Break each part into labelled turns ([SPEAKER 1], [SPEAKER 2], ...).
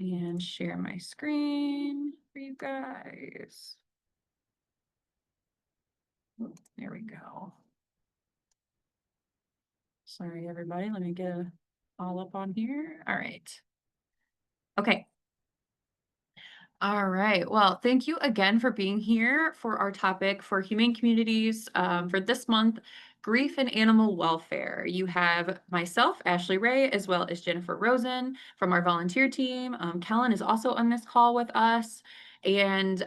[SPEAKER 1] and share my screen for you guys. There we go. Sorry, everybody. Let me get it all up on here. All right. Okay. All right. Well, thank you again for being here for our topic for humane communities for this month, grief and animal welfare. You have myself, Ashley Ray, as well as Jennifer Rosen from our volunteer team. Kellen is also on this call with us. And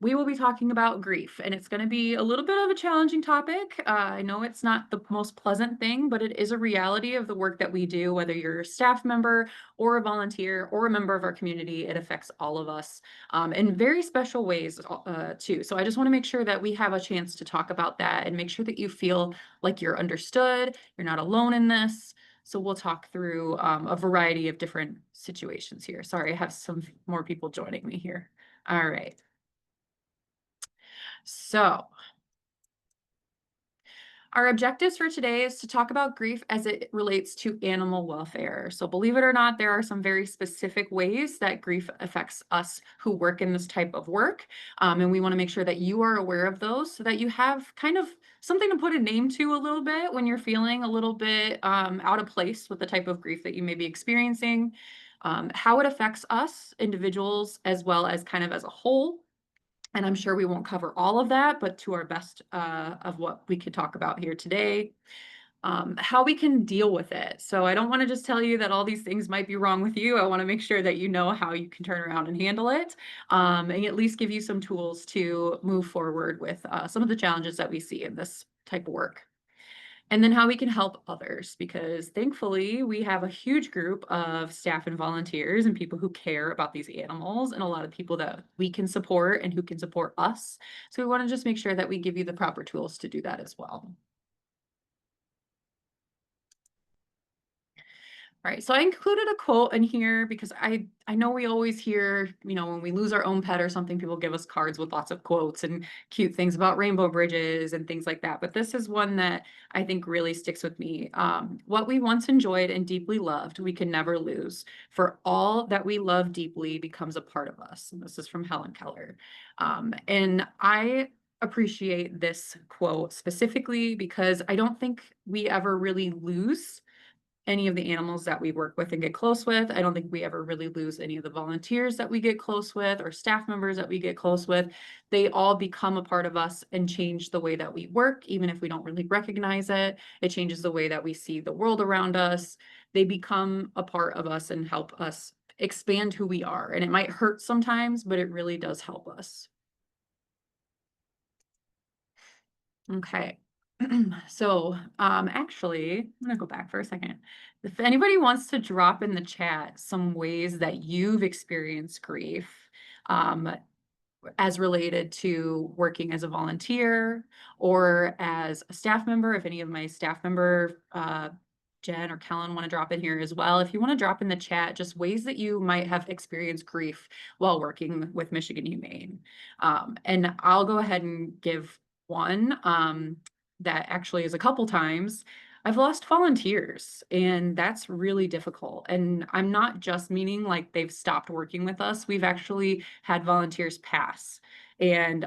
[SPEAKER 1] we will be talking about grief, and it's going to be a little bit of a challenging topic. I know it's not the most pleasant thing, but it is a reality of the work that we do, whether you're a staff member or a volunteer or a member of our community. It affects all of us in very special ways too. So I just want to make sure that we have a chance to talk about that and make sure that you feel like you're understood, you're not alone in this. So we'll talk through a variety of different situations here. Sorry, I have some more people joining me here. All right. So our objectives for today is to talk about grief as it relates to animal welfare. So believe it or not, there are some very specific ways that grief affects us who work in this type of work. And we want to make sure that you are aware of those so that you have kind of something to put a name to a little bit when you're feeling a little bit out of place with the type of grief that you may be experiencing, how it affects us individuals as well as kind of as a whole. And I'm sure we won't cover all of that, but to our best of what we could talk about here today, how we can deal with it. So I don't want to just tell you that all these things might be wrong with you. I want to make sure that you know how you can turn around and handle it, and at least give you some tools to move forward with some of the challenges that we see in this type of work. And then how we can help others, because thankfully we have a huge group of staff and volunteers and people who care about these animals, and a lot of people that we can support and who can support us. So we want to just make sure that we give you the proper tools to do that as well. All right, so I included a quote in here because I know we always hear, when we lose our own pet or something, people give us cards with lots of quotes and cute things about rainbow bridges and things like that. But this is one that I think really sticks with me. What we once enjoyed and deeply loved, we can never lose. For all that we love deeply becomes a part of us. And this is from Helen Keller. And I appreciate this quote specifically because I don't think we ever really lose any of the animals that we work with and get close with. I don't think we ever really lose any of the volunteers that we get close with or staff members that we get close with. They all become a part of us and change the way that we work, even if we don't really recognize it. It changes the way that we see the world around us. They become a part of us and help us expand who we are. And it might hurt sometimes, but it really does help us. Okay. So, actually, I'm gonna go back for a second. If anybody wants to drop in the chat some ways that you've experienced grief, um, as related to working as a volunteer or as a staff member, if any of my staff member, Jen or Kellen want to drop in here as well. If you want to drop in the chat, just ways that you might have experienced grief while working with Michigan Humane. And I'll go ahead and give one that actually is a couple times. I've lost volunteers, and that's really difficult. And I'm not just meaning like they've stopped working with us. We've actually had volunteers pass. And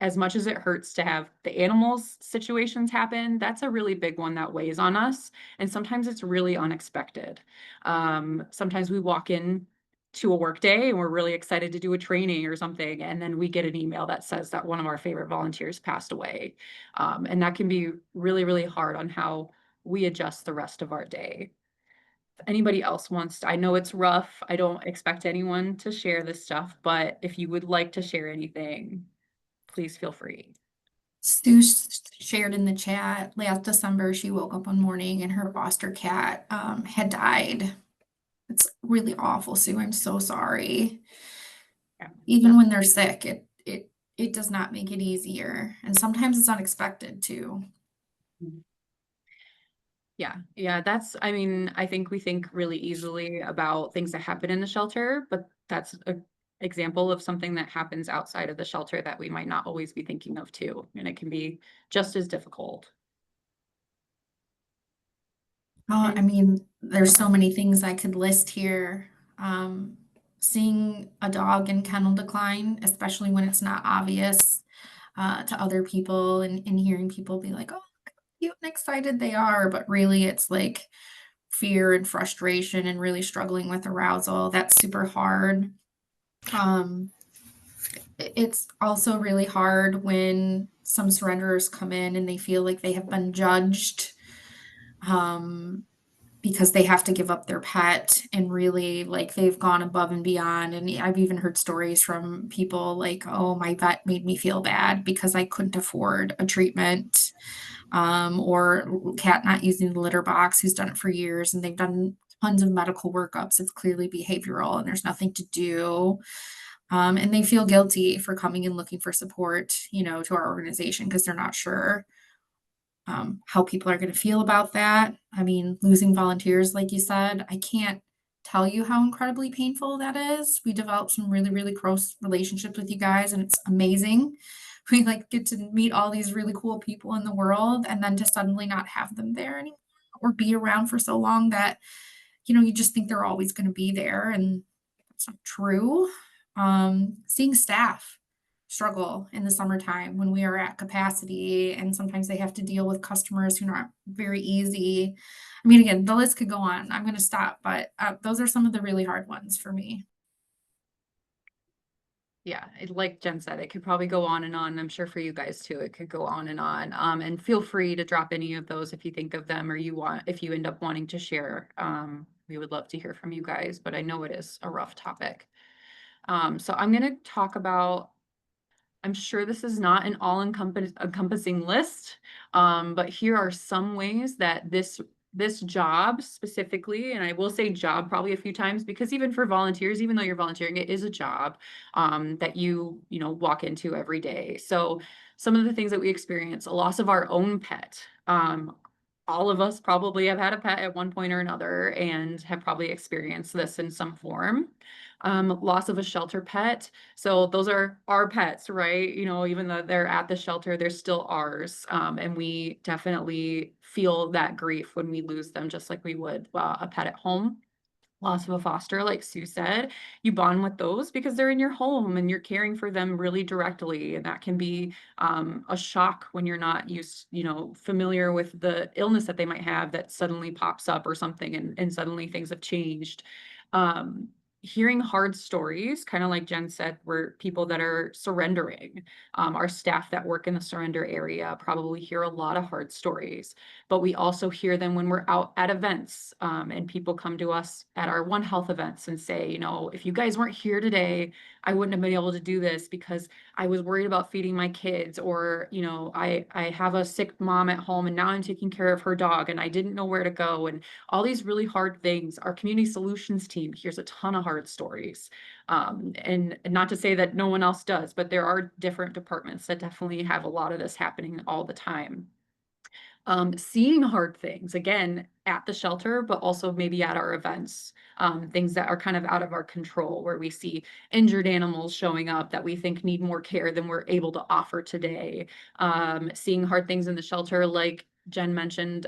[SPEAKER 1] as much as it hurts to have the animals situations happen, that's a really big one that weighs on us. And sometimes it's really unexpected. Sometimes we walk in to a work day and we're really excited to do a training or something, and then we get an email that says that one of our favorite volunteers passed away. And that can be really, really hard on how we adjust the rest of our day. If anybody else wants to, I know it's rough. I don't expect anyone to share this stuff, but if you would like to share anything, please feel free.
[SPEAKER 2] Sue shared in the chat last December, she woke up one morning and her foster cat had died. It's really awful, Sue. I'm so sorry.
[SPEAKER 1] Yeah.
[SPEAKER 2] Even when they're sick, it does not make it easier. And sometimes it's unexpected too.
[SPEAKER 1] Yeah, I mean, I think we think really easily about things that happen in the shelter, but that's an example of something that happens outside of the shelter that we might not always be thinking of too. And it can be just as difficult.
[SPEAKER 2] I mean, there's so many things I could list here. Seeing a dog in kennel decline, especially when it's not obvious to other people, and hearing people be like, oh, look how cute and excited they are, but really it's like fear and frustration and really struggling with arousal. That's super hard. Um, it's also really hard when some surrenderers come in and they feel like they have been judged. Um, because they have to give up their pet, and really like they've gone above and beyond. And I've even heard stories from people like, oh, my vet made me feel bad because I couldn't afford a treatment, or cat not using the litter box who's done it for years and they've done tons of medical workups. It's clearly behavioral and there's nothing to do. And they feel guilty for coming and looking for support, to our organization because they're not sure how people are going to feel about that. I mean, losing volunteers, like you said, I can't tell you how incredibly painful that is. We developed some really, really close relationships with you guys, and it's amazing. We like get to meet all these really cool people in the world, and then to suddenly not have them there anymore or be around for so long that you just think they're always going to be there, and that's not true. Seeing staff struggle in the summertime when we are at capacity, and sometimes they have to deal with customers who are not very easy. I mean, again, the list could go on. I'm going to stop, but those are some of the really hard ones for me.
[SPEAKER 1] Yeah, like Jen said, it could probably go on and on. I'm sure for you guys too, it could go on and on. And feel free to drop any of those if you think of them or if you end up wanting to share. We would love to hear from you guys, but I know it is a rough topic. So I'm going to talk about, I'm sure this is not an all-encompassing list, but here are some ways that this job specifically, and I will say job probably a few times because even for volunteers, even though you're volunteering, it is a job that you walk into every day. So some of the things that we experience, a loss of our own pet. All of us probably have had a pet at one point or another and have probably experienced this in some form. Loss of a shelter pet. So those are our pets, right? Even though they're at the shelter, they're still ours. And we definitely feel that grief when we lose them, just like we would a pet at home. Loss of a foster, like Sue said, you bond with those because they're in your home and you're caring for them really directly. And that can be a shock when you're not familiar with the illness that they might have that suddenly pops up or something, and suddenly things have changed. Um, Hearing hard stories, kind of like Jen said, where people that are surrendering, our staff that work in the surrender area probably hear a lot of hard stories, but we also hear them when we're out at events, and people come to us at our One Health events and say, if you guys weren't here today, I wouldn't have been able to do this because I was worried about feeding my kids, or I have a sick mom at home and now I'm taking care of her dog and I didn't know where to go, and all these really hard things. Our community solutions team hears a ton of hard stories. And not to say that no one else does, but there are different departments that definitely have a lot of this happening all the time. Seeing hard things again at the shelter, but also maybe at our events, things that are kind of out of our control, where we see injured animals showing up that we think need more care than we're able to offer today. Seeing hard things in the shelter, like Jen mentioned,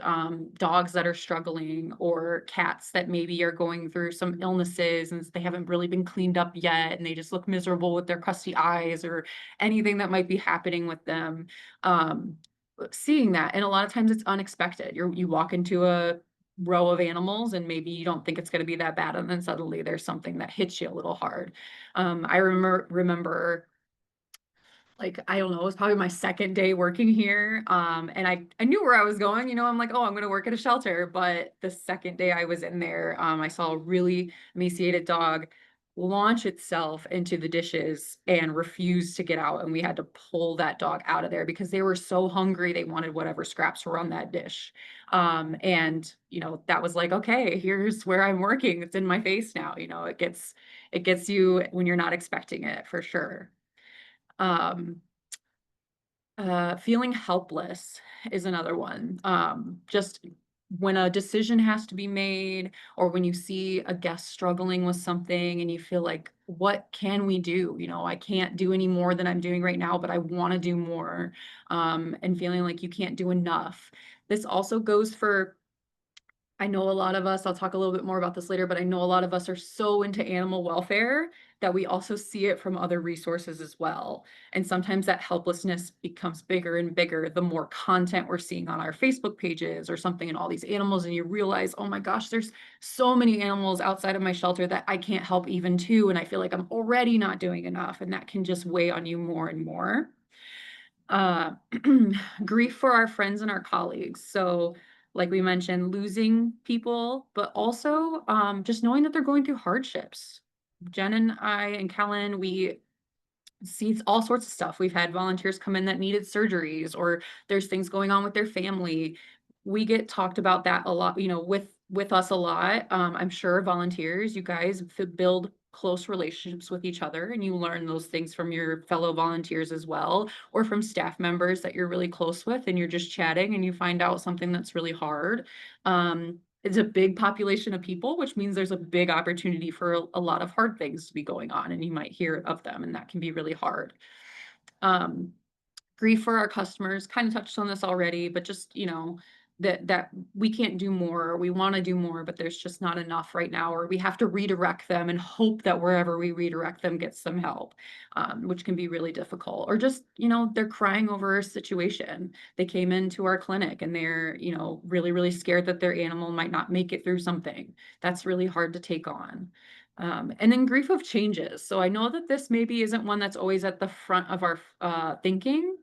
[SPEAKER 1] dogs that are struggling, or cats that maybe are going through some illnesses and they haven't really been cleaned up yet and they just look miserable with their crusty eyes, or anything that might be happening with them. Seeing that, and a lot of times it's unexpected. You walk into a row of animals and maybe you don't think it's going to be that bad, and then suddenly there's something that hits you a little hard. I remember, like, I don't know, it was probably my second day working here. And I knew where I was going, I'm like, oh, I'm gonna work at a shelter. But the second day I was in there, I saw a really emaciated dog launch itself into the dishes and refuse to get out. And we had to pull that dog out of there because they were so hungry, they wanted whatever scraps were on that dish. And that was like, okay, here's where I'm working. It's in my face now. It gets you when you're not expecting it, for sure. Um, Feeling helpless is another one. Just when a decision has to be made, or when you see a guest struggling with something and you feel like, what can we do? I can't do any more than I'm doing right now, but I want to do more. And feeling like you can't do enough. This also goes for I know a lot of us, I'll talk a little bit more about this later, but I know a lot of us are so into animal welfare that we also see it from other resources as well. And sometimes that helplessness becomes bigger and bigger the more content we're seeing on our Facebook pages or something and all these animals, and you realize, oh my gosh, there's so many animals outside of my shelter that I can't help even too. And I feel like I'm already not doing enough, and that can just weigh on you more and more. uh, Grief for our friends and our colleagues. So, like we mentioned, losing people, but also just knowing that they're going through hardships. Jen and I and Kellen, we see all sorts of stuff. We've had volunteers come in that needed surgeries, or there's things going on with their family. We get talked about that a lot, with us a lot. I'm sure volunteers, you guys build close relationships with each other, and you learn those things from your fellow volunteers as well, or from staff members that you're really close with, and you're just chatting and you find out something that's really hard. It's a big population of people, which means there's a big opportunity for a lot of hard things to be going on, and you might hear of them, and that can be really hard. Um, Grief for our customers, kind of touched on this already, but just, that we can't do more, or we want to do more, but there's just not enough right now, or we have to redirect them and hope that wherever we redirect them gets some help, which can be really difficult. Or just, they're crying over a situation. They came into our clinic and they're, really, really scared that their animal might not make it through something. That's really hard to take on. And then grief of changes. So I know that this maybe isn't one that's always at the front of our thinking,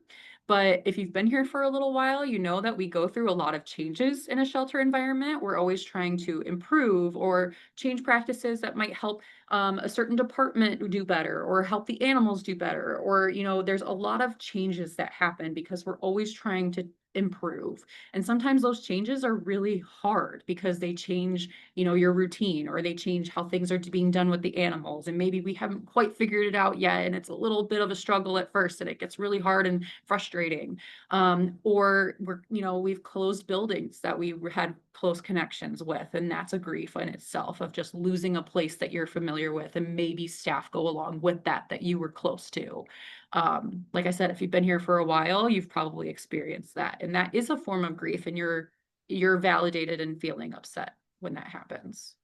[SPEAKER 1] but if you've been here for a little while, you know that we go through a lot of changes in a shelter environment. We're always trying to improve or change practices that might help a certain department do better, or help the animals do better. Or, there's a lot of changes that happen because we're always trying to improve. And sometimes those changes are really hard because they change, your routine, or they change how things are being done with the animals. And maybe we haven't quite figured it out yet. And it's a little bit of a struggle at first, and it gets really hard and frustrating. Or we've closed buildings that we had close connections with. And that's a grief in itself, of just losing a place that you're familiar with, and maybe staff go along with that you were close to. Like I said, if you've been here for a while, you've probably experienced that. And that is a form of grief, and you're validated in feeling upset when that happens.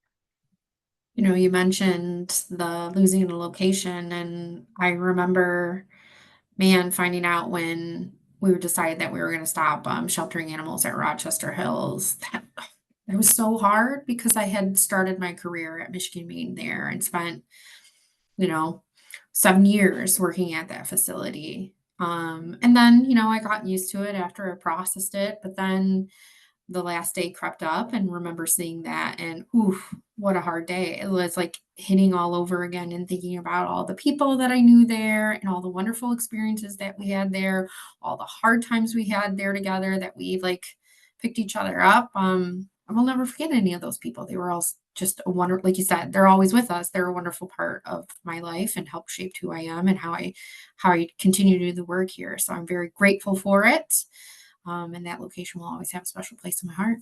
[SPEAKER 2] You mentioned the losing a location, and I remember, man, finding out when we decided that we were going to stop sheltering animals at Rochester Hills. That it was so hard because I had started my career at Michigan Maine there and spent, you know, 7 years working at that facility. And then, I got used to it after I processed it, but then the last day crept up and remember seeing that, and oof, what a hard day. It was like hitting all over again and thinking about all the people that I knew there and all the wonderful experiences that we had there, all the hard times we had there together that we like picked each other up. I will never forget any of those people. They were all just a wonder, like you said, they're always with us. They're a wonderful part of my life and help shape who I am and how I continue to do the work here. So I'm very grateful for it. And that location will always have a special place in my heart.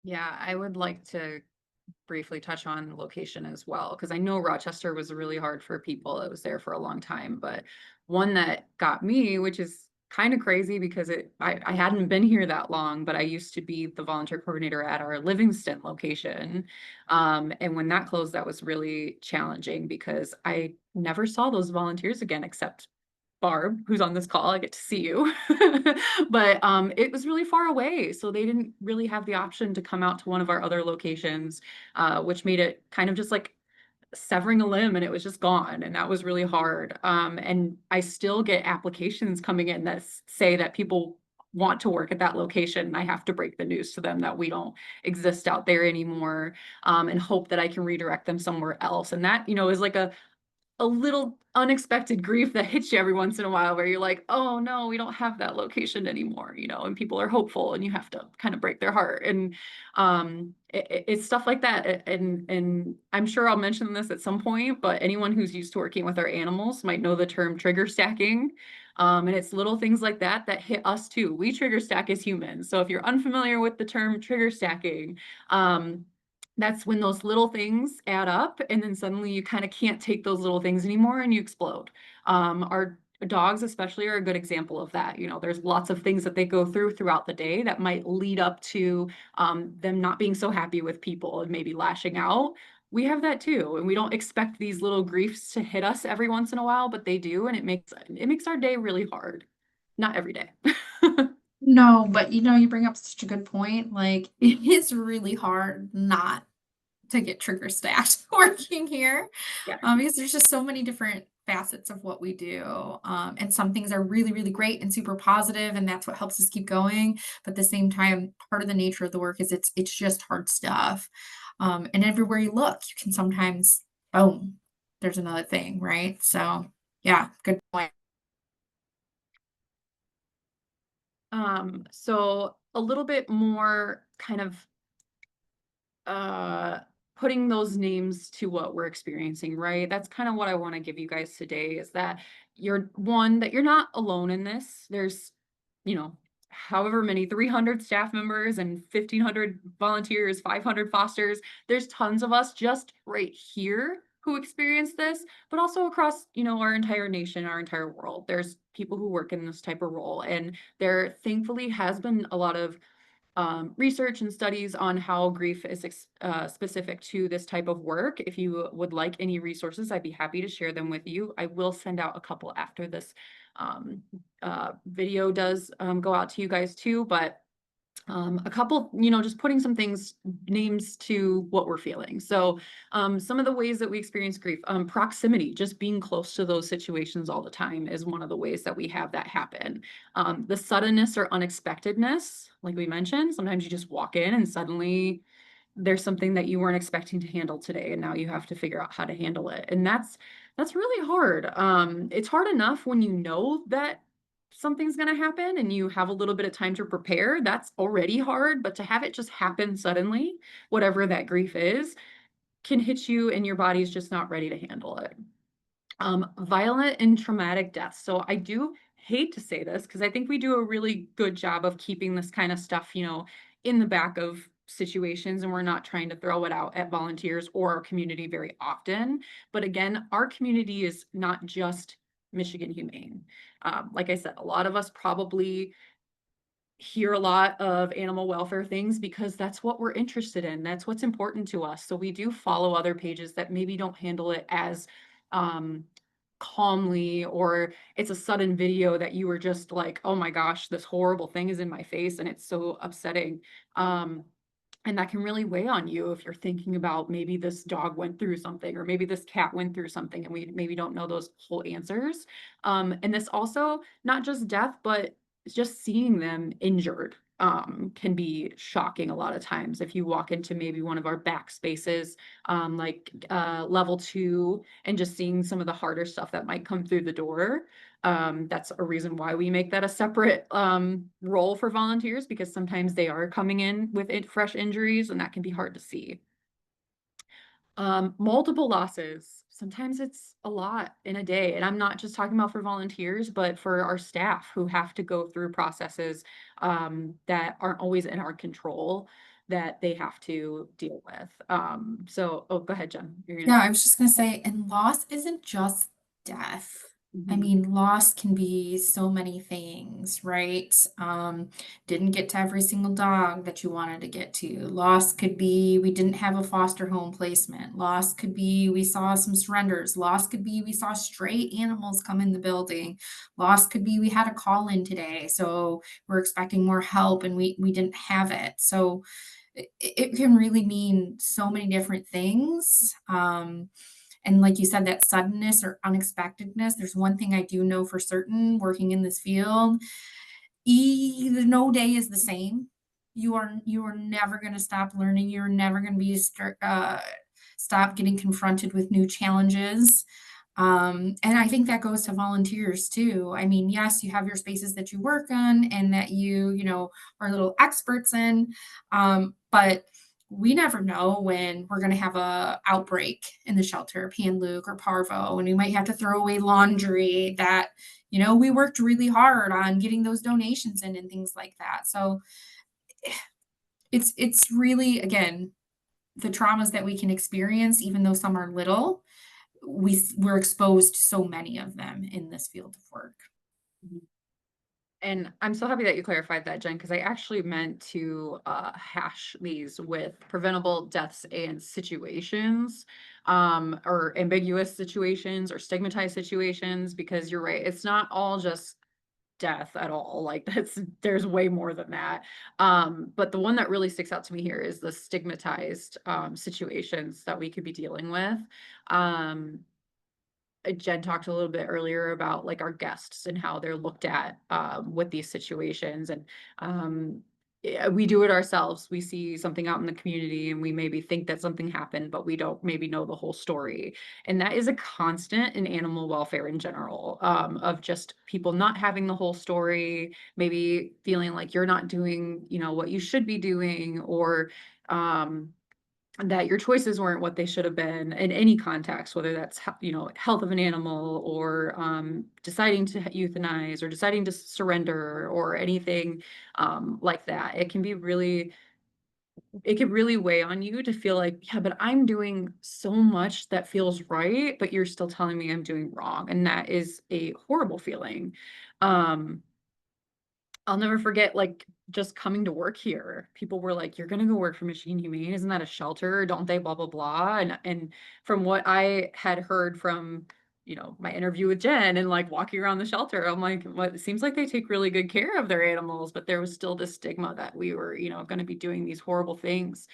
[SPEAKER 1] Yeah, I would like to briefly touch on location as well, because I know Rochester was really hard for people that was there for a long time, but one that got me, which is kind of crazy because I hadn't been here that long, but I used to be the volunteer coordinator at our Livingston location. And when that closed, that was really challenging because I never saw those volunteers again, except Barb, who's on this call. I get to see you. But it was really far away, so they didn't really have the option to come out to one of our other locations, which made it kind of just like severing a limb, and it was just gone, and that was really hard. And I still get applications coming in that say that people want to work at that location, and I have to break the news to them that we don't exist out there anymore, and hope that I can redirect them somewhere else. And that, is like a little unexpected grief that hits you every once in a while, where you're like, oh no, we don't have that location anymore, and people are hopeful, and you have to kind of break their heart. And it's stuff like that. And I'm sure I'll mention this at some point, but anyone who's used to working with our animals might know the term trigger stacking. And it's little things like that hit us too. We trigger stack as humans. So if you're unfamiliar with the term trigger stacking, that's when those little things add up, and then suddenly you kind of can't take those little things anymore, and you explode. Our Dogs especially are a good example of that. You know, there's lots of things that they go through throughout the day that might lead up to them not being so happy with people and maybe lashing out. We have that too, and we don't expect these little griefs to hit us every once in a while, but they do, and it makes our day really hard. Not every day.
[SPEAKER 2] No, but you bring up such a good point. Like, it is really hard not to get trigger stacked working here,
[SPEAKER 1] Yeah.
[SPEAKER 2] because there's just so many different facets of what we do. And some things are really, really great and super positive, and that's what helps us keep going. But at the same time, part of the nature of the work is it's just hard stuff. And everywhere you look, you can sometimes, boom, there's another thing, right? So, yeah, good point.
[SPEAKER 1] So a little bit more kind of uh putting those names to what we're experiencing, right? That's kind of what I want to give you guys today is that you're not alone in this. There's, you know, however many 300 staff members and 1500 volunteers, 500 fosters. There's tons of us just right here who experience this, but also across, our entire nation, our entire world. There's people who work in this type of role, and there thankfully has been a lot of research and studies on how grief is specific to this type of work. If you would like any resources, I'd be happy to share them with you. I will send out a couple after this um, video does go out to you guys too, but a couple, just putting some things, names to what we're feeling. So, some of the ways that we experience grief, proximity, just being close to those situations all the time is one of the ways that we have that happen. The suddenness or unexpectedness, like we mentioned, sometimes you just walk in and suddenly there's something that you weren't expecting to handle today, and now you have to figure out how to handle it. And that's really hard. It's hard enough when you know that something's going to happen and you have a little bit of time to prepare. That's already hard, but to have it just happen suddenly, whatever that grief is, can hit you and your body's just not ready to handle it. Violent and traumatic deaths. So I do hate to say this because I think we do a really good job of keeping this kind of stuff, in the back of situations, and we're not trying to throw it out at volunteers or our community very often. But again, our community is not just Michigan Humane. Like I said, a lot of us probably hear a lot of animal welfare things because that's what we're interested in. That's what's important to us. So we do follow other pages that maybe don't handle it as um, calmly, or it's a sudden video that you were just like, oh my gosh, this horrible thing is in my face and it's so upsetting. And that can really weigh on you if you're thinking about maybe this dog went through something or maybe this cat went through something and we maybe don't know those whole answers. And this also, not just death, but just seeing them injured can be shocking a lot of times. If you walk into maybe one of our back spaces, like level 2, and just seeing some of the harder stuff that might come through the door, that's a reason why we make that a separate role for volunteers, because sometimes they are coming in with fresh injuries and that can be hard to see. Multiple losses. Sometimes it's a lot in a day. And I'm not just talking about for volunteers, but for our staff who have to go through processes that aren't always in our control that they have to deal with. Oh, go ahead, Jen. You're gonna
[SPEAKER 2] Yeah,
[SPEAKER 1] say.
[SPEAKER 2] I was just gonna say, and loss isn't just death. I
[SPEAKER 1] Mhm.
[SPEAKER 2] mean, loss can be so many things, right? Didn't get to every single dog that you wanted to get to. Loss could be we didn't have a foster home placement. Loss could be we saw some surrenders. Loss could be we saw stray animals come in the building. Loss could be we had a call in today, so we're expecting more help and we didn't have it. So it can really mean so many different things. And like you said, that suddenness or unexpectedness, there's one thing I do know for certain working in this field, no day is the same. You are never going to stop learning. You're never going to stop getting confronted with new challenges. And I think that goes to volunteers too. I mean, yes, you have your spaces that you work on and that you are little experts in, but we never know when we're going to have a outbreak in the shelter, Pan-Luc or Parvo, and we might have to throw away laundry that we worked really hard on getting those donations in and things like that. So it's really, again, the traumas that we can experience, even though some are little, we're exposed to so many of them in this field of work.
[SPEAKER 1] Mhm. And I'm so happy that you clarified that, Jen, because I actually meant to hash these with preventable deaths and situations, or ambiguous situations or stigmatized situations, because you're right, it's not all just death at all. Like there's way more than that. But the one that really sticks out to me here is the stigmatized situations that we could be dealing with. Um, Jen talked a little bit earlier about like our guests and how they're looked at with these situations. And yeah, we do it ourselves. We see something out in the community and we maybe think that something happened, but we don't maybe know the whole story. And that is a constant in animal welfare in general, of just people not having the whole story, maybe feeling like you're not doing, what you should be doing, or um, that your choices weren't what they should have been in any context, whether that's health of an animal, or deciding to euthanize, or deciding to surrender, or anything like that. It can really weigh on you to feel like, yeah, but I'm doing so much that feels right, but you're still telling me I'm doing wrong, and that is a horrible feeling. um I'll never forget, like, just coming to work here. People were like, "You're gonna go work for Machine Humane? Isn't that a shelter? Don't they blah, blah, blah?" And from what I had heard from, my interview with Jen and, like, walking around the shelter, I'm like, "What? It seems like they take really good care of their animals," but there was still this stigma that we were, gonna be doing these horrible things.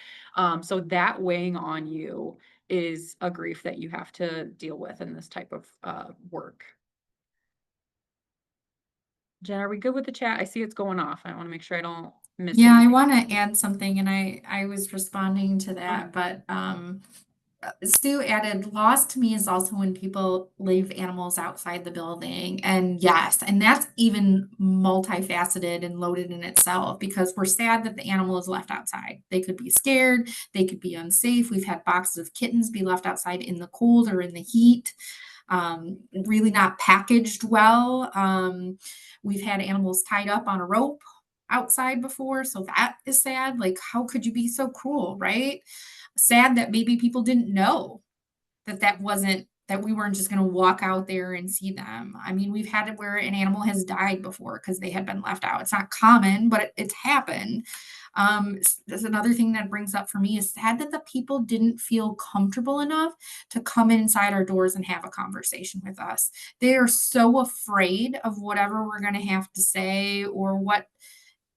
[SPEAKER 1] So that weighing on you is a grief that you have to deal with in this type of, work. Jen, are we good with the chat? I see it's going off. I wanna make sure I don't miss
[SPEAKER 2] Yeah, I
[SPEAKER 1] anything.
[SPEAKER 2] want to add something, and I was responding to
[SPEAKER 1] Okay.
[SPEAKER 2] that, but Stu added, loss to me is also when people leave animals outside the building. And yes, and that's even multifaceted and loaded in itself because we're sad that the animal is left outside. They could be scared, they could be unsafe. We've had boxes of kittens be left outside in the cold or in the heat, really not packaged well. We've had animals tied up on a rope outside before. So that is sad. Like, how could you be so cruel, right? Sad that maybe people didn't know that we weren't just going to walk out there and see them. I mean, we've had it where an animal has died before because they had been left out. It's not common, but it's happened. That's another thing that brings up for me is sad that the people didn't feel comfortable enough to come inside our doors and have a conversation with us. They are so afraid of whatever we're going to have to say or what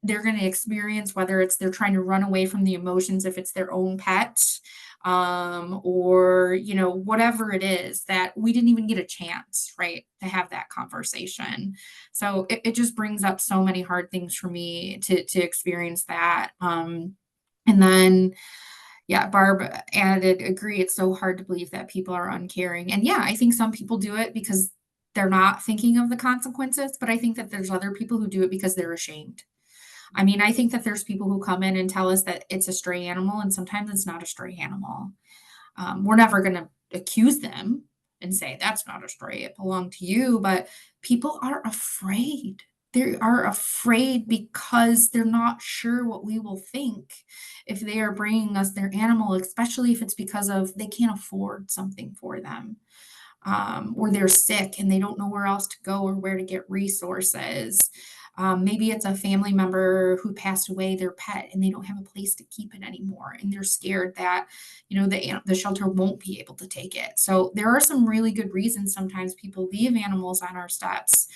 [SPEAKER 2] they're going to experience, whether it's they're trying to run away from the emotions if it's their own pet, or whatever it is, that we didn't even get a chance, right, to have that conversation. So it just brings up so many hard things for me to experience that. And then yeah, Barb added, agree, it's so hard to believe that people are uncaring. And yeah, I think some people do it because they're not thinking of the consequences, but I think that there's other people who do it because they're ashamed. I mean, I think that there's people who come in and tell us that it's a stray animal, and sometimes it's not a stray animal. We're never going to accuse them and say that's not a stray, it belonged to you. But people are afraid. They are afraid because they're not sure what we will think if they are bringing us their animal, especially if it's because of they can't afford something for them, or they're sick and they don't know where else to go or where to get resources. Maybe it's a family member who passed away, their pet, and they don't have a place to keep it anymore, and they're scared that the shelter won't be able to take it. So there are some really good reasons sometimes people leave animals on our steps.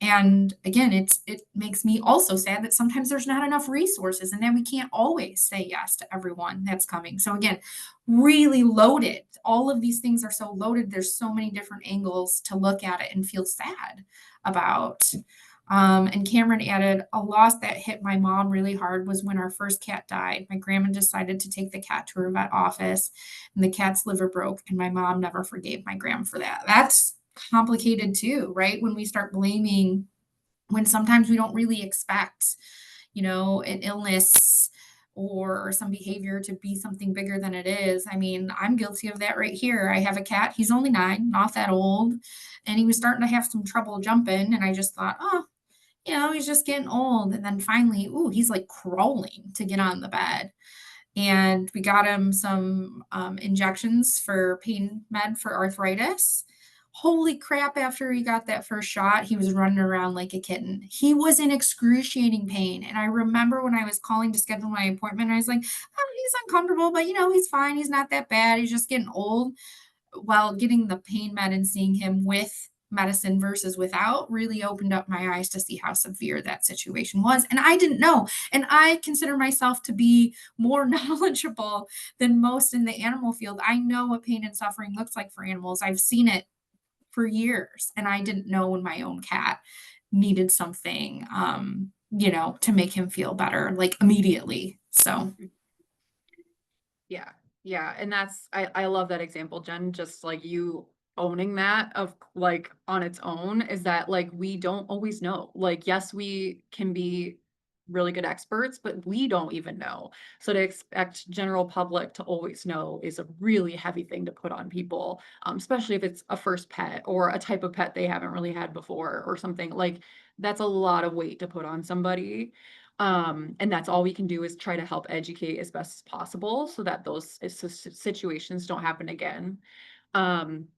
[SPEAKER 2] And again, it makes me also sad that sometimes there's not enough resources and then we can't always say yes to everyone that's coming. So again, really loaded. All of these things are so loaded. There's so many different angles to look at it and feel sad about. And Cameron added, a loss that hit my mom really hard was when our first cat died. My grandma decided to take the cat to her vet office, and the cat's liver broke, and my mom never forgave my grandma for that. That's complicated too, right? When we start blaming when sometimes we don't really expect, an illness or some behavior to be something bigger than it is. I mean, I'm guilty of that right here. I have a cat. He's only 9, not that old, and he was starting to have some trouble jumping, and I just thought, oh, he's just getting old. And then finally, ooh, he's like crawling to get on the bed. and we got him some injections for pain med for arthritis. Holy crap, after he got that first shot, he was running around like a kitten. He was in excruciating pain. And I remember when I was calling to schedule my appointment, I was like, oh, he's uncomfortable, but he's fine. He's not that bad. He's just getting old. While getting the pain med and seeing him with medicine versus without really opened up my eyes to see how severe that situation was. And I didn't know. And I consider myself to be more knowledgeable than most in the animal field. I know what pain and suffering looks like for animals. I've seen it for years, and I didn't know when my own cat needed something, to make him feel better, like immediately. So
[SPEAKER 1] Yeah. Yeah. And I love that example, Jen, just like you owning that of like on its own is that like we don't always know. Like, yes, we can be really good experts, but we don't even know. So to expect general public to always know is a really heavy thing to put on people, especially if it's a first pet or a type of pet they haven't really had before or something. Like that's a lot of weight to put on somebody. And that's all we can do is try to help educate as best as possible so that those situations don't happen again. Um,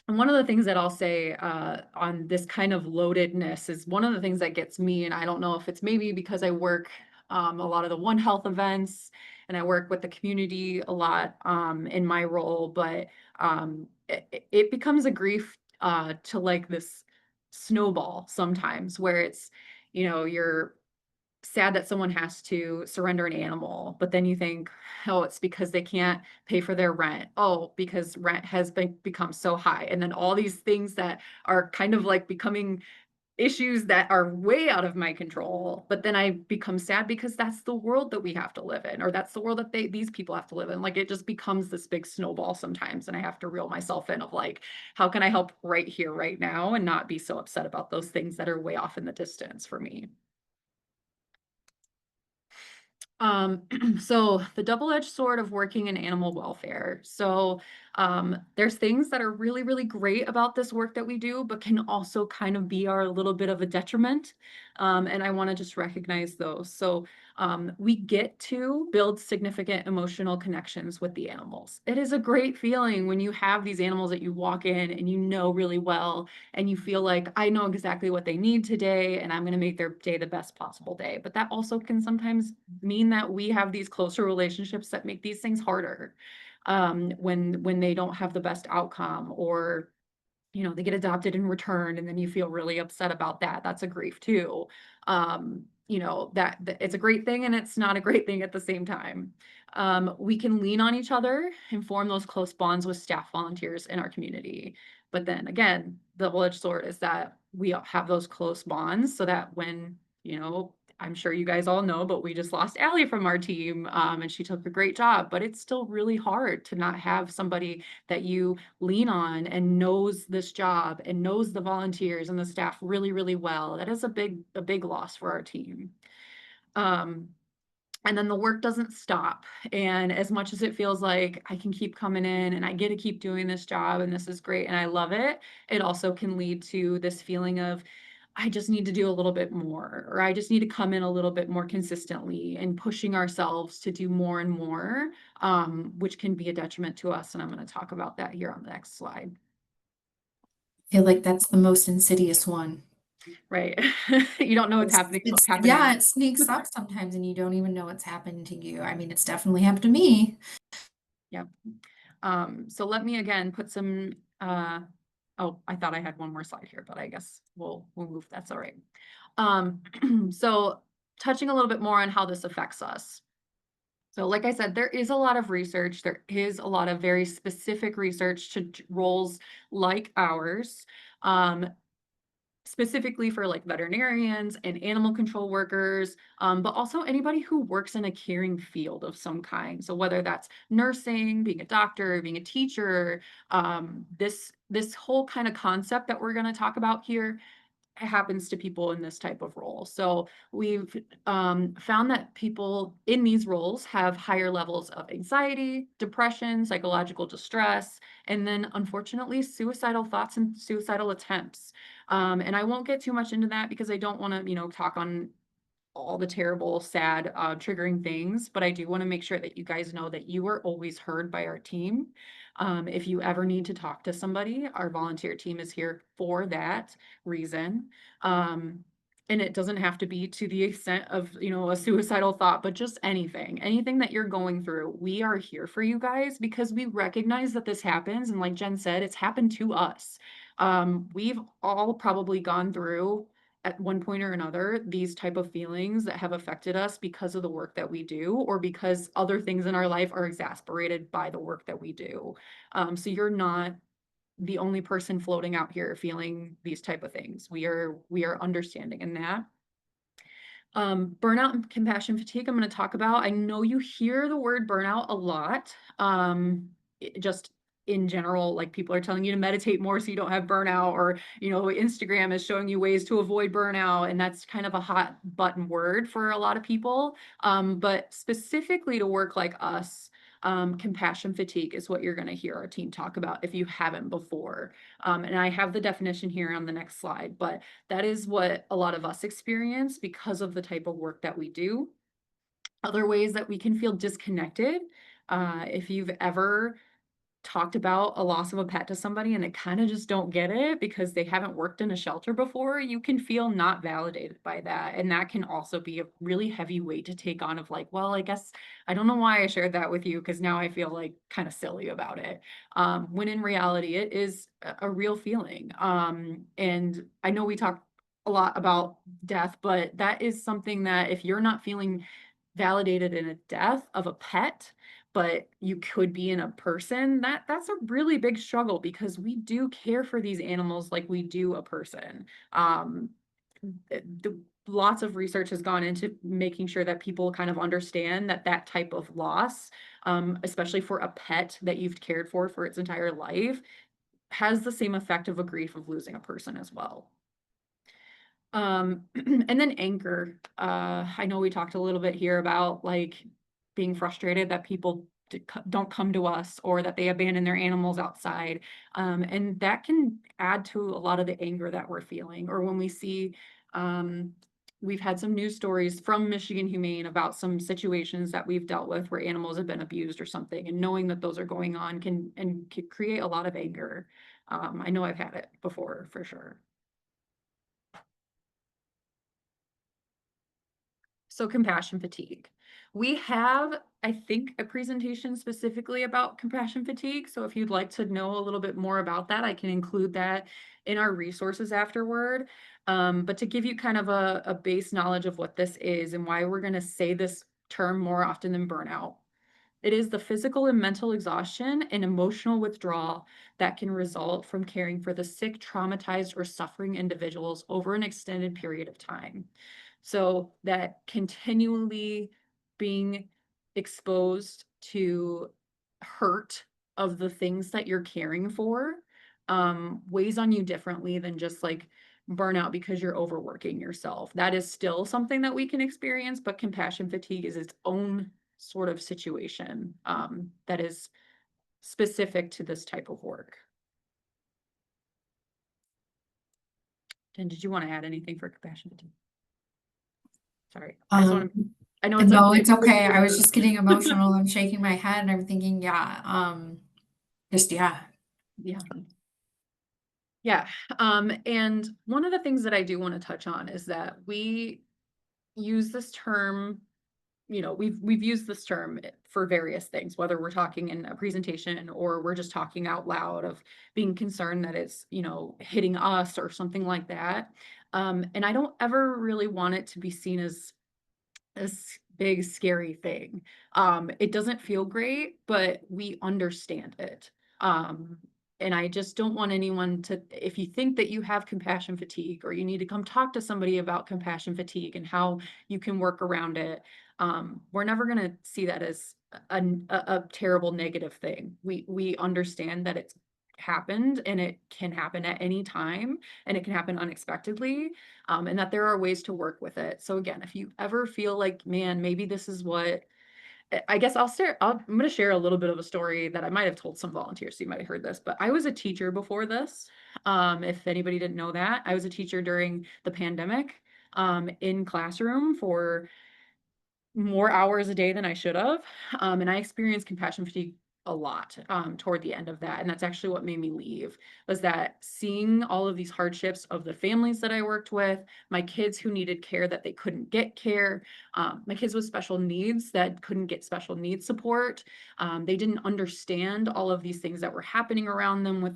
[SPEAKER 1] and one of the things that I'll say on this kind of loadedness is one of the things that gets me, and I don't know if it's maybe because I work a lot of the One Health events and I work with the community a lot in my role, but it becomes a grief to like this snowball sometimes where it's, you're sad that someone has to surrender an animal, but then you think, oh, it's because they can't pay for their rent. Oh, because rent has become so high. And then all these things that are kind of like becoming issues that are way out of my control. But then I become sad because that's the world that we have to live in, or that's the world that these people have to live in. Like it just becomes this big snowball sometimes. And I have to reel myself in of like, how can I help right here, right now, and not be so upset about those things that are way off in the distance for me. Um, so the double-edged sword of working in animal welfare. So there's things that are really, really great about this work that we do, but can also kind of be our little bit of a detriment. And I want to just recognize those. So we get to build significant emotional connections with the animals. It is a great feeling when you have these animals that you walk in and you know really well, and you feel like I know exactly what they need today, and I'm going to make their day the best possible day. But that also can sometimes mean that we have these closer relationships that make these things harder when they don't have the best outcome, or they get adopted in return and then you feel really upset about that. That's a grief too. That it's a great thing and it's not a great thing at the same time. We can lean on each other and form those close bonds with staff volunteers in our community. But then again, the double-edged sword is that we all have those close bonds so that when, I'm sure you guys all know, but we just lost Allie from our team, and she took a great job. But it's still really hard to not have somebody that you lean on and knows this job and knows the volunteers and the staff really, really well. That is a big loss for our team. Um, and then the work doesn't stop. And as much as it feels like I can keep coming in and I get to keep doing this job and this is great and I love it, it also can lead to this feeling of I just need to do a little bit more, or I just need to come in a little bit more consistently and pushing ourselves to do more and more, which can be a detriment to us. And I'm going to talk about that here on the next slide.
[SPEAKER 2] I feel like that's the most insidious one.
[SPEAKER 1] Right. You don't know what's
[SPEAKER 2] Yeah,
[SPEAKER 1] happening.
[SPEAKER 2] it sneaks up sometimes and you don't even know what's happened to you. I mean, it's definitely happened to me.
[SPEAKER 1] Yeah. So let me again put some, oh, I thought I had one more slide here, but I guess we'll move. That's all right. So touching a little bit more on how this affects us. So like I said, there is a lot of research. There is a lot of very specific research to roles like ours. Specifically for like veterinarians and animal control workers, but also anybody who works in a caring field of some kind. So whether that's nursing, being a doctor, being a teacher, this whole kind of concept that we're going to talk about here happens to people in this type of role. So we've found that people in these roles have higher levels of anxiety, depression, psychological distress, and then unfortunately suicidal thoughts and suicidal attempts. And I won't get too much into that because I don't want to, talk on all the terrible, sad, triggering things, but I do want to make sure that you guys know that you are always heard by our team. If you ever need to talk to somebody, our volunteer team is here for that reason. Um, and it doesn't have to be to the extent of, a suicidal thought, but just anything that you're going through. We are here for you guys because we recognize that this happens. And like Jen said, it's happened to us. We've all probably gone through at one point or another these type of feelings that have affected us because of the work that we do or because other things in our life are exasperated by the work that we do. So you're not the only person floating out here feeling these type of things. We are understanding in that. Burnout and compassion fatigue, I'm going to talk about. I know you hear the word burnout a lot. Just in general, like people are telling you to meditate more so you don't have burnout, or, Instagram is showing you ways to avoid burnout. And that's kind of a hot button word for a lot of people. But specifically to work like us, compassion fatigue is what you're going to hear our team talk about if you haven't before. And I have the definition here on the next slide, but that is what a lot of us experience because of the type of work that we do. Other ways that we can feel disconnected. If you've ever talked about a loss of a pet to somebody and they kind of just don't get it because they haven't worked in a shelter before, you can feel not validated by that. And that can also be a really heavy weight to take on of like, well, I guess I don't know why I shared that with you because now I feel like kind of silly about it. When in reality, it is a real feeling. And I know we talk a lot about death, but that is something that if you're not feeling validated in a death of a pet, but you could be in a person, that's a really big struggle because we do care for these animals like we do a person. Um, Lots of research has gone into making sure that people kind of understand that that type of loss, especially for a pet that you've cared for its entire life, has the same effect of a grief of losing a person as well. And then anger. I know we talked a little bit here about like being frustrated that people don't come to us or that they abandon their animals outside. And that can add to a lot of the anger that we're feeling. Or when we see, um, we've had some news stories from Michigan Humane about some situations that we've dealt with where animals have been abused or something. And knowing that those are going on can create a lot of anger. I know I've had it before for sure. So compassion fatigue. We have, I think, a presentation specifically about compassion fatigue. So if you'd like to know a little bit more about that, I can include that in our resources afterward. But to give you kind of a base knowledge of what this is and why we're going to say this term more often than burnout. It is the physical and mental exhaustion and emotional withdrawal that can result from caring for the sick, traumatized, or suffering individuals over an extended period of time. So that continually being exposed to hurt of the things that you're caring for weighs on you differently than just like burnout because you're overworking yourself. That is still something that we can experience, but compassion fatigue is its own sort of situation that is specific to this type of work. And did you want to add anything for compassion fatigue? Sorry, I just want
[SPEAKER 2] Um,
[SPEAKER 1] to, I know it's a
[SPEAKER 2] no,
[SPEAKER 1] big
[SPEAKER 2] it's okay. I was
[SPEAKER 1] word.
[SPEAKER 2] just getting emotional. I'm shaking my head and I'm thinking, yeah, just yeah.
[SPEAKER 1] Yeah. Yeah. And one of the things that I do want to touch on is that we use this term, we've used this term for various things, whether we're talking in a presentation or we're just talking out loud of being concerned that it's, hitting us or something like that. And I don't ever really want it to be seen as this big scary thing. It doesn't feel great, but we understand it. Um, and I just don't want anyone to, if you think that you have compassion fatigue or you need to come talk to somebody about compassion fatigue and how you can work around it, we're never going to see that as a terrible negative thing. We understand that it's happened and it can happen at any time and it can happen unexpectedly, and that there are ways to work with it. So again, if you ever feel like, man, maybe this is what I guess I'm going to share a little bit of a story that I might have told some volunteers. So you might have heard this, but I was a teacher before this. If anybody didn't know that, I was a teacher during the pandemic. in classroom for more hours a day than I should have. And I experienced compassion fatigue a lot toward the end of that. And that's actually what made me leave, was that seeing all of these hardships of the families that I worked with, my kids who needed care that they couldn't get care, my kids with special needs that couldn't get special needs support. They didn't understand all of these things that were happening around them with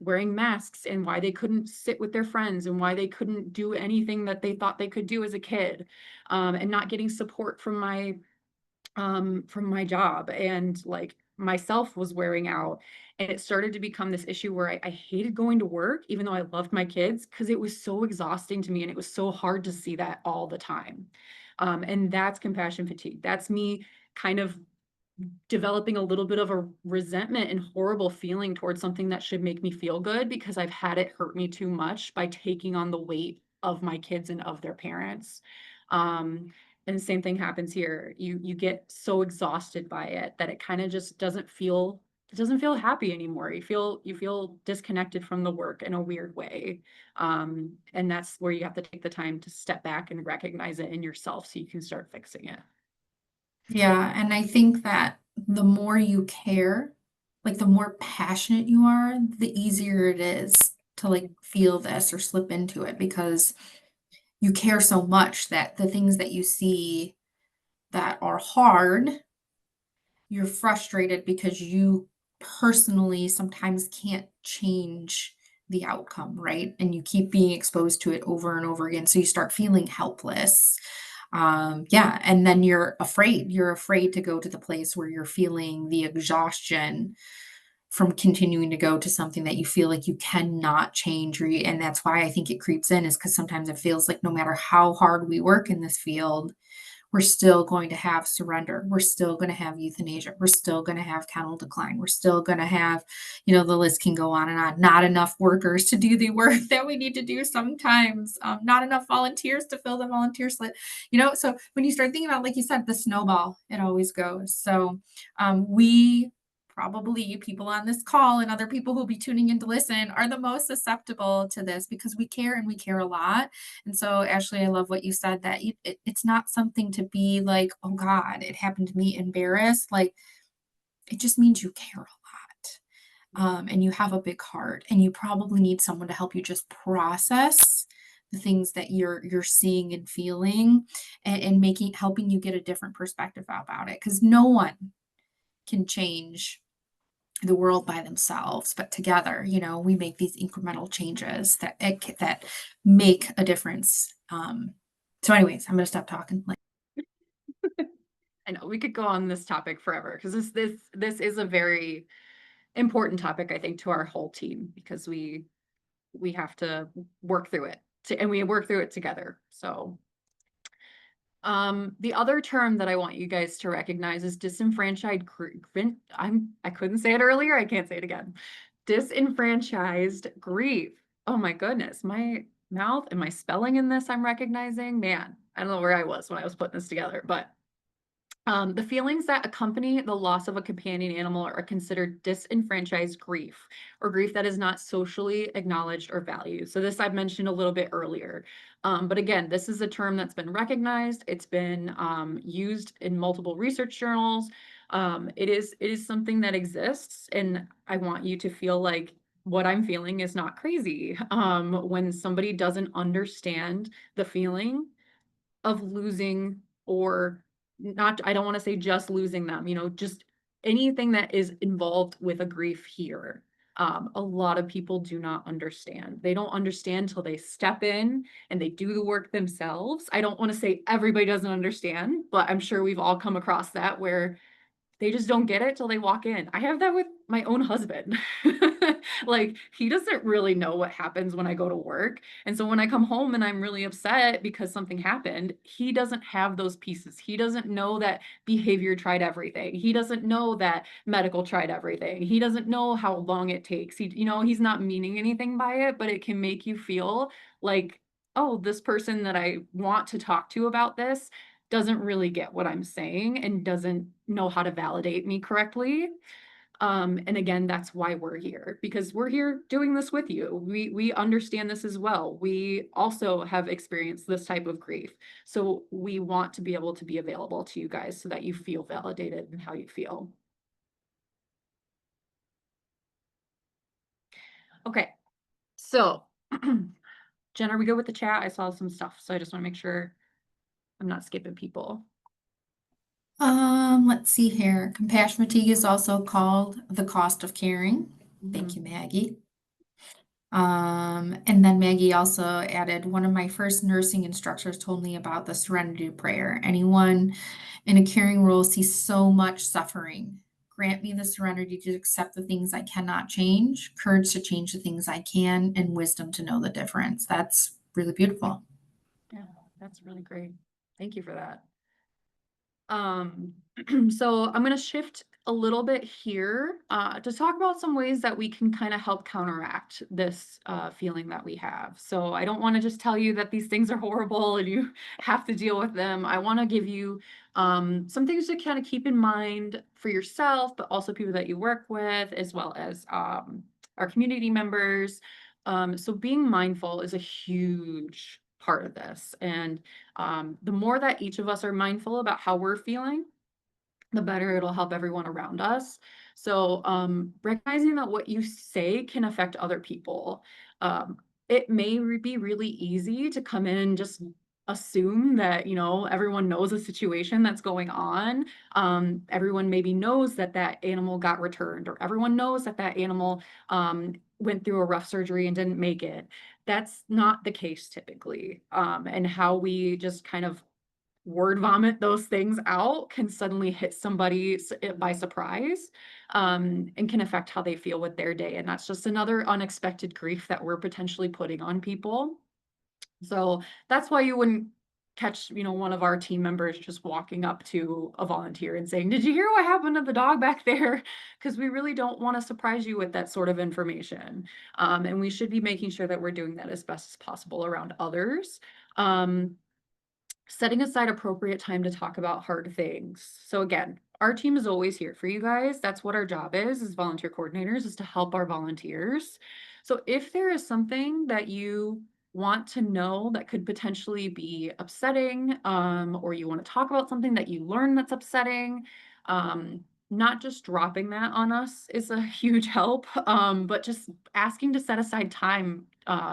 [SPEAKER 1] wearing masks, and why they couldn't sit with their friends, and why they couldn't do anything that they thought they could do as a kid, and not getting support from my job, and like myself was wearing out, and it started to become this issue where I hated going to work even though I loved my kids, because it was so exhausting to me and it was so hard to see that all the time. And that's compassion fatigue. That's me kind of developing a little bit of a resentment and horrible feeling towards something that should make me feel good, because I've had it hurt me too much by taking on the weight of my kids and of their parents. Um, and the same thing happens here. You get so exhausted by it that it kind of just doesn't feel happy anymore. You feel disconnected from the work in a weird way. And that's where you have to take the time to step back and recognize it in yourself so you can start fixing it.
[SPEAKER 2] Yeah, and I think that the more you care, like the more passionate you are, the easier it is to like feel this or slip into it because you care so much that the things that you see that are hard, you're frustrated because you personally sometimes can't change the outcome, right? And you keep being exposed to it over and over again. So you start feeling helpless. Yeah. And then you're afraid. You're afraid to go to the place where you're feeling the exhaustion from continuing to go to something that you feel like you cannot change. And that's why I think it creeps in, is because sometimes it feels like no matter how hard we work in this field, we're still going to have surrender. We're still going to have euthanasia. We're still going to have kennel decline. We're still going to have, the list can go on and on. Not enough workers to do the work that we need to do sometimes. Not enough volunteers to fill the volunteer slot. So when you start thinking about, like you said, the snowball, it always goes. So we probably, people on this call and other people who'll be tuning in to listen, are the most susceptible to this because we care and we care a lot. And so, Ashley, I love what you said, that it's not something to be like, oh God, it happened to me, embarrassed. Like, it just means you care a lot. And you have a big heart, and you probably need someone to help you just process the things that you're seeing and feeling, and making helping you get a different perspective about it. Because no one can change the world by themselves, but together, we make these incremental changes that make a difference. So anyways, I'm gonna stop talking. Like,
[SPEAKER 1] I know we could go on this topic forever, because this is a very important topic, I think, to our whole team, because we have to work through it and we work through it together. So the other term that I want you guys to recognize is disenfranchised I couldn't say it earlier, I can't say it again. Disenfranchised grief. Oh my goodness, my mouth and my spelling in this I'm recognizing. Man, I don't know where I was when I was putting this together, but the feelings that accompany the loss of a companion animal are considered disenfranchised grief, or grief that is not socially acknowledged or valued. So this I've mentioned a little bit earlier. But again, this is a term that's been recognized. It's been used in multiple research journals. It is something that exists, and I want you to feel like what I'm feeling is not crazy. When somebody doesn't understand the feeling of losing, or not, I don't want to say just losing them, just anything that is involved with a grief here. A lot of people do not understand. They don't understand till they step in and they do the work themselves. I don't want to say everybody doesn't understand, but I'm sure we've all come across that, where they just don't get it till they walk in. I have that with my own husband. Like, he doesn't really know what happens when I go to work. And so when I come home and I'm really upset because something happened, he doesn't have those pieces. He doesn't know that behavior tried everything. He doesn't know that medical tried everything. He doesn't know how long it takes. He's not meaning anything by it, but it can make you feel like, oh, this person that I want to talk to about this doesn't really get what I'm saying and doesn't know how to validate me correctly. And again, that's why we're here, because we're here doing this with you. We understand this as well. We also have experienced this type of grief. So we want to be able to be available to you guys so that you feel validated in how you feel. Okay. So, Jen, are we good with the chat? I saw some stuff, so I just want to make sure I'm not skipping people.
[SPEAKER 2] Let's see here. Compassion fatigue is also called the cost of caring. Thank you,
[SPEAKER 1] Mhm.
[SPEAKER 2] Maggie. And then Maggie also added, one of my first nursing instructors told me about the serenity prayer. Anyone in a caring role sees so much suffering. Grant me the serenity to accept the things I cannot change, courage to change the things I can, and wisdom to know the difference. That's really beautiful.
[SPEAKER 1] Yeah, that's really great. Thank you for that. Um, so I'm going to shift a little bit here to talk about some ways that we can kind of help counteract this feeling that we have. So I don't want to just tell you that these things are horrible and you have to deal with them. I want to give you some things to kind of keep in mind for yourself, but also people that you work with, as well as our community members. So being mindful is a huge part of this. And the more that each of us are mindful about how we're feeling, the better it'll help everyone around us. So, recognizing that what you say can affect other people. Um, it may be really easy to come in and just assume that, everyone knows the situation that's going on. Everyone maybe knows that that animal got returned, or everyone knows that that animal went through a rough surgery and didn't make it. That's not the case typically. And how we just kind of word vomit those things out can suddenly hit somebody by surprise, and can affect how they feel with their day. And that's just another unexpected grief that we're potentially putting on people. So that's why you wouldn't catch, one of our team members just walking up to a volunteer and saying, "Did you hear what happened to the dog back there?" Because we really don't want to surprise you with that sort of information. And we should be making sure that we're doing that as best as possible around others. Um, Setting aside appropriate time to talk about hard things. So again, our team is always here for you guys. That's what our job is as volunteer coordinators, is to help our volunteers. So if there is something that you want to know that could potentially be upsetting, or you want to talk about something that you learn that's upsetting, not just dropping that on us is a huge help, but just asking to set aside time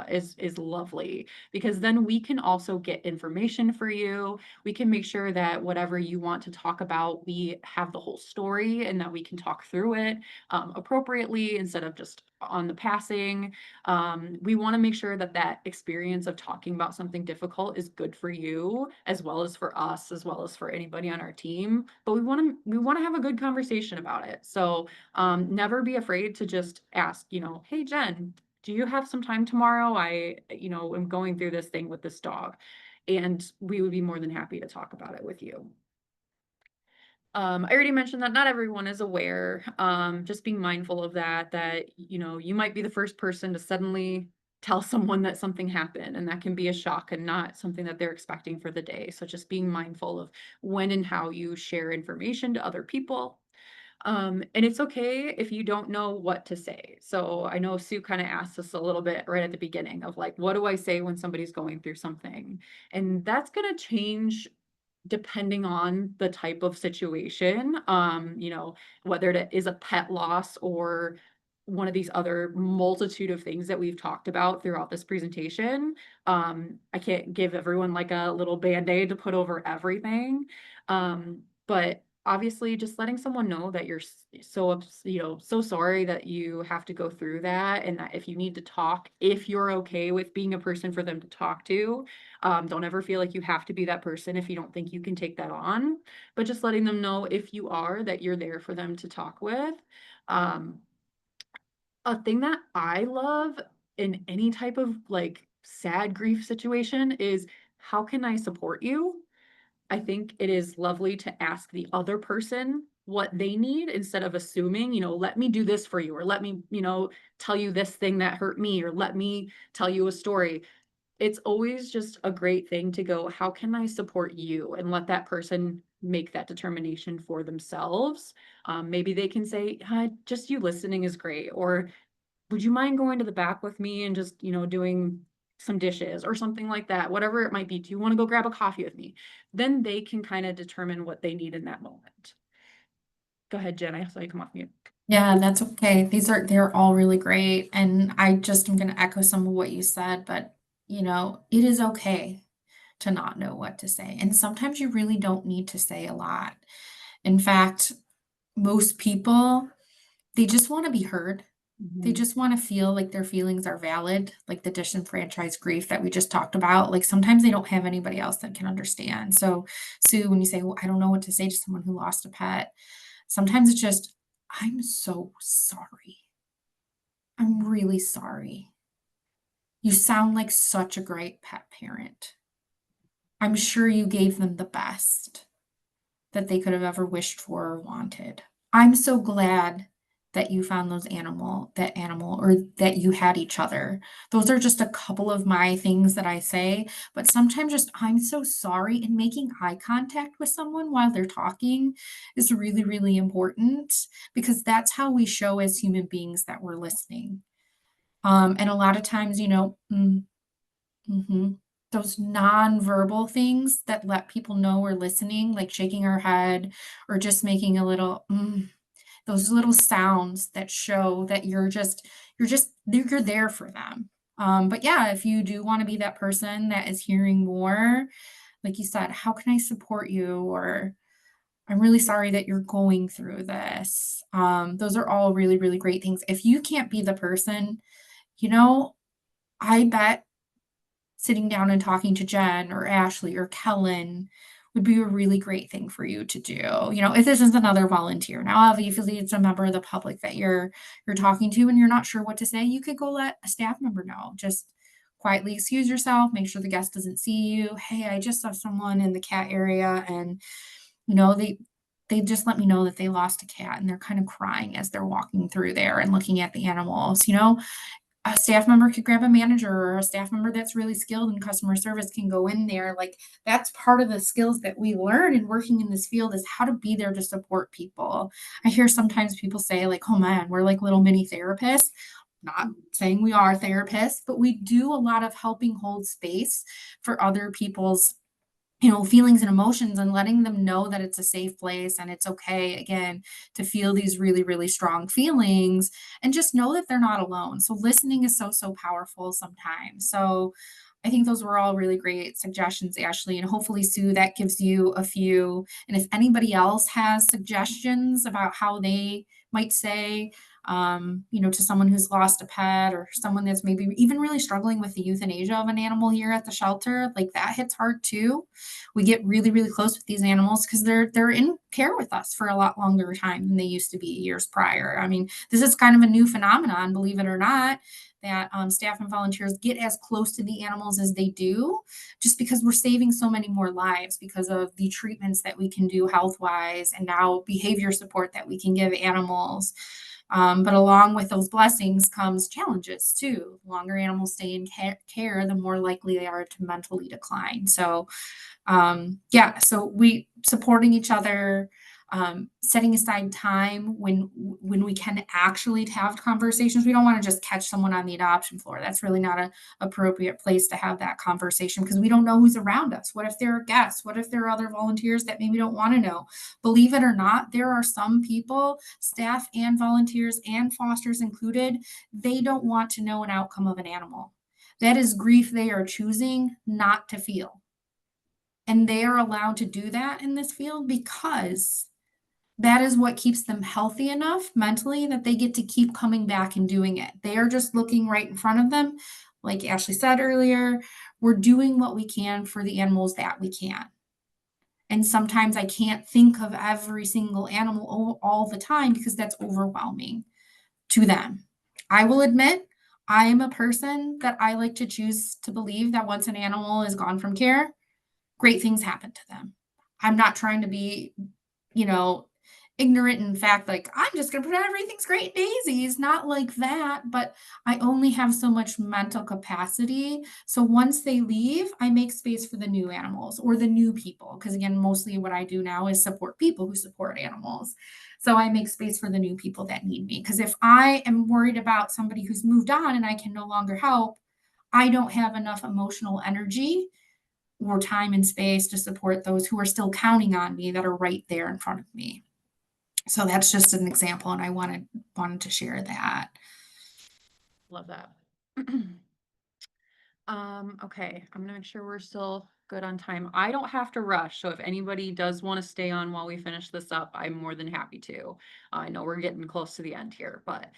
[SPEAKER 1] is lovely, because then we can also get information for you. We can make sure that whatever you want to talk about, we have the whole story and that we can talk through it appropriately instead of just on the passing. We want to make sure that that experience of talking about something difficult is good for you, as well as for us, as well as for anybody on our team. But we want to have a good conversation about it. So never be afraid to just ask, "Hey, Jen, do you have some time tomorrow? I'm going through this thing with this dog." And we would be more than happy to talk about it with you. I already mentioned that not everyone is aware. Just being mindful of that, you might be the first person to suddenly tell someone that something happened, and that can be a shock and not something that they're expecting for the day. So just being mindful of when and how you share information to other people. And it's okay if you don't know what to say. So I know Sue kind of asked us a little bit right at the beginning of like, what do I say when somebody's going through something? And that's going to change depending on the type of situation, whether it is a pet loss or one of these other multitude of things that we've talked about throughout this presentation. I can't give everyone like a little band-aid to put over everything. But obviously just letting someone know that you're so sorry that you have to go through that, and that if you need to talk, if you're okay with being a person for them to talk to, don't ever feel like you have to be that person if you don't think you can take that on, but just letting them know, if you are, that you're there for them to talk with. Um, a thing that I love in any type of like sad grief situation is, how can I support you? I think it is lovely to ask the other person what they need instead of assuming, let me do this for you, or let me, tell you this thing that hurt me, or let me tell you a story. It's always just a great thing to go, how can I support you? And let that person make that determination for themselves. Maybe they can say, just you listening is great, or would you mind going to the back with me and just, doing some dishes or something like that, whatever it might be. Do you want to go grab a coffee with me? Then they can kind of determine what they need in that moment. Go ahead, Jen. I saw you come off mute.
[SPEAKER 2] Yeah, that's okay. They're all really great. And I just am going to echo some of what you said, but it is okay to not know what to say. And sometimes you really don't need to say a lot. In fact, most people, they just want to be heard. They
[SPEAKER 1] Mhm.
[SPEAKER 2] just want to feel like their feelings are valid, like the disenfranchised grief that we just talked about. Like sometimes they don't have anybody else that can understand. So, Sue, when you say, well, I don't know what to say to someone who lost a pet, sometimes it's just, I'm so sorry. I'm really sorry. You sound like such a great pet parent. I'm sure you gave them the best that they could have ever wished for or wanted. I'm so glad that you found that animal, or that you had each other. Those are just a couple of my things that I say, but sometimes just I'm so sorry, and making eye contact with someone while they're talking is really, really important, because that's how we show as human beings that we're listening. And a lot of times, mhm. Those nonverbal things that let people know we're listening, like shaking our head or just making a little those little sounds that show that you're there for them. But yeah, if you do want to be that person that is hearing more, like you said, how can I support you? Or I'm really sorry that you're going through this. Those are all really, really great things. If you can't be the person, you know, I bet sitting down and talking to Jen or Ashley or Kellen would be a really great thing for you to do. If this is another volunteer. Now, obviously, it's a member of the public that you're talking to and you're not sure what to say, you could go let a staff member know. Just quietly excuse yourself, make sure the guest doesn't see you. Hey, I just saw someone in the cat area, and you know, they just let me know that they lost a cat, and they're kind of crying as they're walking through there and looking at the animals. A staff member could grab a manager, or a staff member that's really skilled in customer service can go in there. Like, that's part of the skills that we learn in working in this field, is how to be there to support people. I hear sometimes people say, like, oh man, we're like little mini therapists. Not saying we are therapists, but we do a lot of helping hold space for other people's feelings and emotions, and letting them know that it's a safe place and it's okay, again, to feel these really, really strong feelings, and just know that they're not alone. So listening is so, so powerful sometimes. So I think those were all really great suggestions, Ashley, and hopefully, Sue, that gives you a few. And if anybody else has suggestions about how they might say, to someone who's lost a pet, or someone that's maybe even really struggling with the euthanasia of an animal here at the shelter, like that hits hard too. We get really, really close with these animals because they're in care with us for a lot longer time than they used to be years prior. I mean, this is kind of a new phenomenon, believe it or not, that staff and volunteers get as close to the animals as they do, just because we're saving so many more lives because of the treatments that we can do health wise, and now behavior support that we can give animals. But along with those blessings comes challenges too. The longer animals stay in care, the more likely they are to mentally decline. So yeah, so we supporting each other, setting aside time when we can actually have conversations. We don't want to just catch someone on the adoption floor. That's really not a appropriate place to have that conversation, because we don't know who's around us. What if there are guests? What if there are other volunteers that maybe don't want to know? Believe it or not, there are some people, staff and volunteers and fosters included, they don't want to know an outcome of an animal. That is grief they are choosing not to feel, and they are allowed to do that in this field because that is what keeps them healthy enough mentally that they get to keep coming back and doing it. They are just looking right in front of them. Like Ashley said earlier, we're doing what we can for the animals that we can. And sometimes I can't think of every single animal all the time because that's overwhelming to them. I will admit, I am a person that I like to choose to believe that once an animal is gone from care, great things happen to them. I'm not trying to be, you know, ignorant in fact, like, I'm just gonna pretend everything's great daisies, not like that, but I only have so much mental capacity. So once they leave, I make space for the new animals or the new people. Because again, mostly what I do now is support people who support animals. So I make space for the new people that need me. Because if I am worried about somebody who's moved on and I can no longer help, I don't have enough emotional energy or time and space to support those who are still counting on me that are right there in front of me. So that's just an example, and I wanted to share that.
[SPEAKER 1] Love that. Okay, I'm gonna make sure we're still good on time. I don't have to rush, so if anybody does want to stay on while we finish this up, I'm more than happy to. I know we're getting close to the end here, but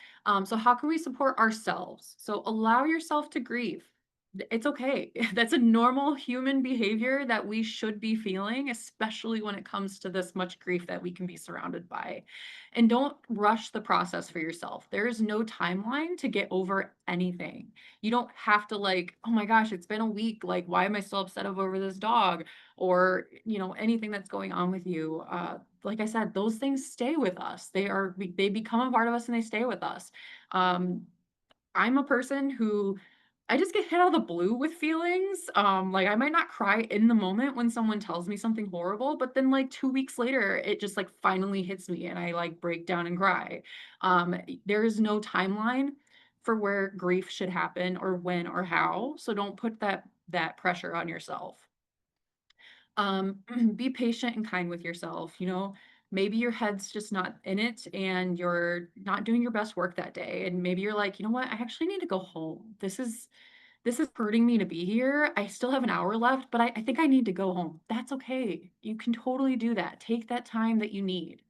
[SPEAKER 1] so how can we support ourselves? So allow yourself to grieve. It's okay. That's a normal human behavior that we should be feeling, especially when it comes to this much grief that we can be surrounded by. And don't rush the process for yourself. There is no timeline to get over anything. You don't have to like, oh my gosh, it's been a week. Like, why am I still upset over this dog? Or, anything that's going on with you. Like I said, those things stay with us. They become a part of us and they stay with us. Um, I'm a person who I just get hit out of the blue with feelings. Like I might not cry in the moment when someone tells me something horrible, but then like 2 weeks later, it just like finally hits me and I like break down and cry. There is no timeline for where grief should happen or when or how. So don't put that pressure on yourself. Be patient and kind with yourself. Maybe your head's just not in it and you're not doing your best work that day. And maybe you're like, you know what? I actually need to go home. This is hurting me to be here. I still have an hour left, but I think I need to go home. That's okay. You can totally do that. Take that time that you need.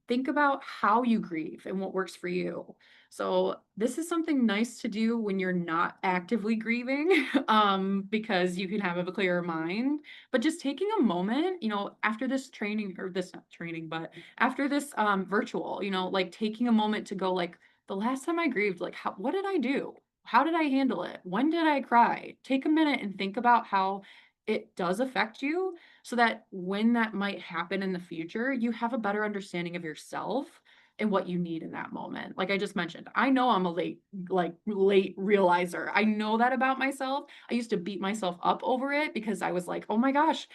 [SPEAKER 1] Think about how you grieve and what works for you. So this is something nice to do when you're not actively grieving, because you can have a clearer mind. But just taking a moment, after this training or this not training, but after this virtual, like taking a moment to go like the last time I grieved, like what did I do? How did I handle it? When did I cry? Take a minute and think about how it does affect you so that when that might happen in the future, you have a better understanding of yourself and what you need in that moment. Like I just mentioned, I know I'm a late realizer. I know that about myself. I used to beat myself up over it because I was like, oh my gosh,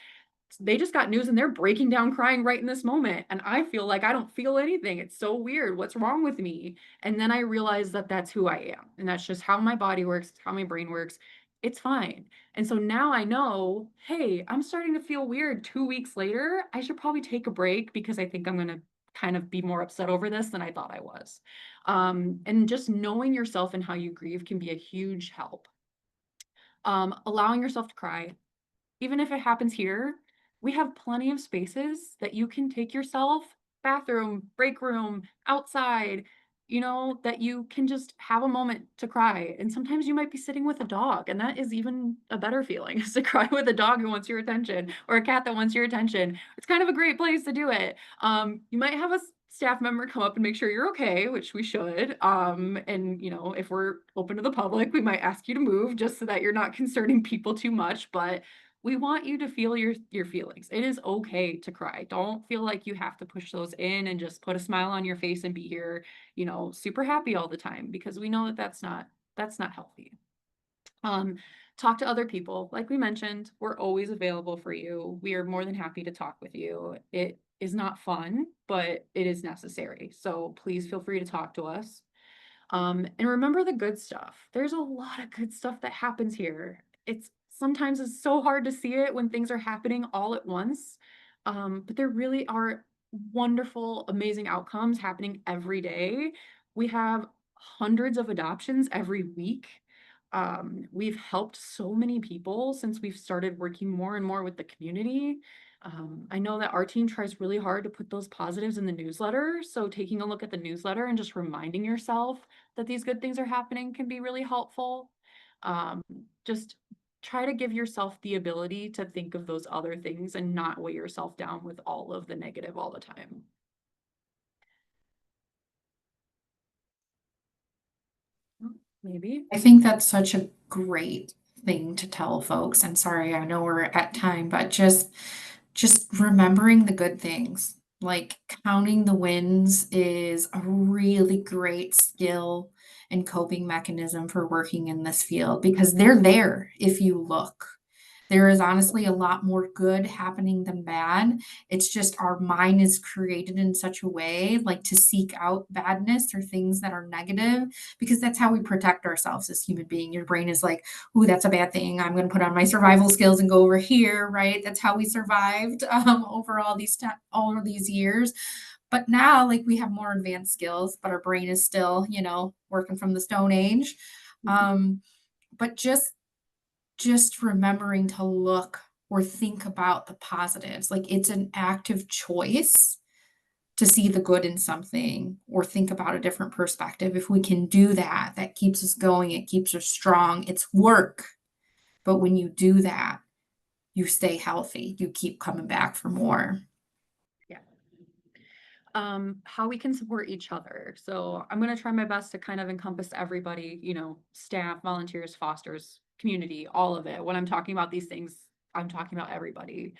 [SPEAKER 1] they just got news and they're breaking down crying right in this moment. And I feel like I don't feel anything. It's so weird. What's wrong with me? And then I realized that that's who I am. And that's just how my body works, it's how my brain works. It's fine. And so now I know, hey, I'm starting to feel weird 2 weeks later. I should probably take a break because I think I'm going to kind of be more upset over this than I thought I was. And just knowing yourself and how you grieve can be a huge help. Allowing yourself to cry, even if it happens here, we have plenty of spaces that you can take yourself, bathroom, break room, outside, that you can just have a moment to cry. And sometimes you might be sitting with a dog, and that is even a better feeling is to cry with a dog who wants your attention or a cat that wants your attention. It's kind of a great place to do it. You might have a staff member come up and make sure you're okay, which we should. And if we're open to the public, we might ask you to move just so that you're not concerning people too much. But we want you to feel your feelings. It is okay to cry. Don't feel like you have to push those in and just put a smile on your face and be here, super happy all the time because we know that that's not healthy. Um, Talk to other people. Like we mentioned, we're always available for you. We are more than happy to talk with you. It is not fun, but it is necessary. So please feel free to talk to us. And remember the good stuff. There's a lot of good stuff that happens here. It's so hard to see it when things are happening all at once. But there really are wonderful, amazing outcomes happening every day. We have hundreds of adoptions every week. We've helped so many people since we've started working more and more with the community. I know that our team tries really hard to put those positives in the newsletter. So taking a look at the newsletter and just reminding yourself that these good things are happening can be really helpful. Just try to give yourself the ability to think of those other things and not weigh yourself down with all of the negative all the time. Maybe.
[SPEAKER 2] I think that's such a great thing to tell folks. And sorry, I know we're at time, but just remembering the good things. Like, counting the wins is a really great skill and coping mechanism for working in this field because they're there if you look. There is honestly a lot more good happening than bad. It's just our mind is created in such a way, like, to seek out badness or things that are negative because that's how we protect ourselves as human being. Your brain is like, "Ooh, that's a bad thing. I'm gonna put on my survival skills and go over here," right? That's how we survived, over all of these years. But now, like, we have more advanced skills, but our brain is still, working from the Stone Age.
[SPEAKER 1] Mhm.
[SPEAKER 2] Um, but just remembering to look or think about the positives. Like, it's an active choice to see the good in something or think about a different perspective. If we can do that, that keeps us going, it keeps us strong. It's work, but when you do that, you stay healthy. You keep coming back for more.
[SPEAKER 1] Yeah. How we can support each other. So I'm going to try my best to kind of encompass everybody, staff, volunteers, fosters, community, all of it. When I'm talking about these things, I'm talking about everybody.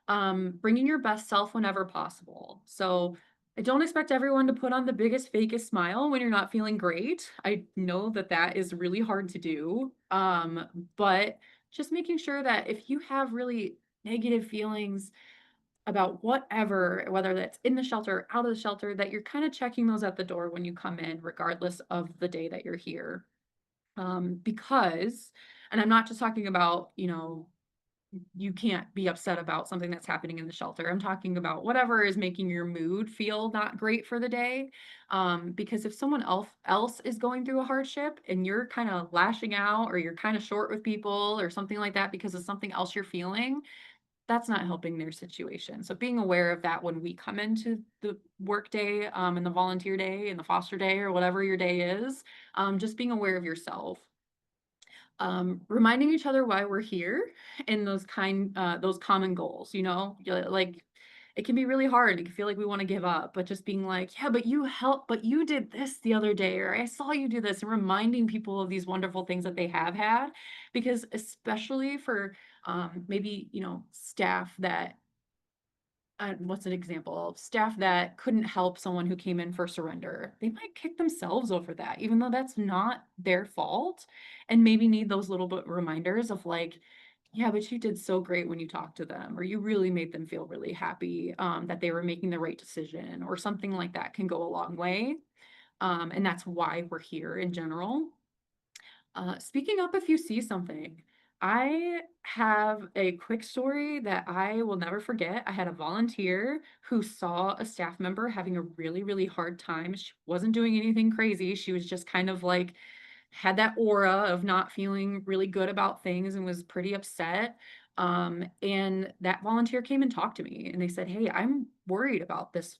[SPEAKER 1] Bringing your best self whenever possible. So I don't expect everyone to put on the biggest, fakest smile when you're not feeling great. I know that that is really hard to do. But just making sure that if you have really negative feelings, about whatever, whether that's in the shelter, out of the shelter, that you're kind of checking those at the door when you come in, regardless of the day that you're here. Because, and I'm not just talking about, you can't be upset about something that's happening in the shelter. I'm talking about whatever is making your mood feel not great for the day. Because if someone else is going through a hardship and you're kind of lashing out or you're kind of short with people or something like that because of something else you're feeling, that's not helping their situation. So being aware of that when we come into the work day, and the volunteer day and the foster day or whatever your day is, just being aware of yourself. Reminding each other why we're here and those common goals, like it can be really hard. It can feel like we want to give up, but just being like, yeah, but you helped, but you did this the other day, or I saw you do this, and reminding people of these wonderful things that they have had, because especially for maybe, staff that what's an example of staff that couldn't help someone who came in for surrender? They might kick themselves over that, even though that's not their fault, and maybe need those little bit reminders of like, yeah, but you did so great when you talked to them, or you really made them feel really happy that they were making the right decision, or something like that can go a long way. And that's why we're here in general. Speaking up if you see something. I have a quick story that I will never forget. I had a volunteer who saw a staff member having a really, really hard time. She wasn't doing anything crazy. She was just kind of like had that aura of not feeling really good about things and was pretty upset. And that volunteer came and talked to me and they said, "Hey, I'm worried about this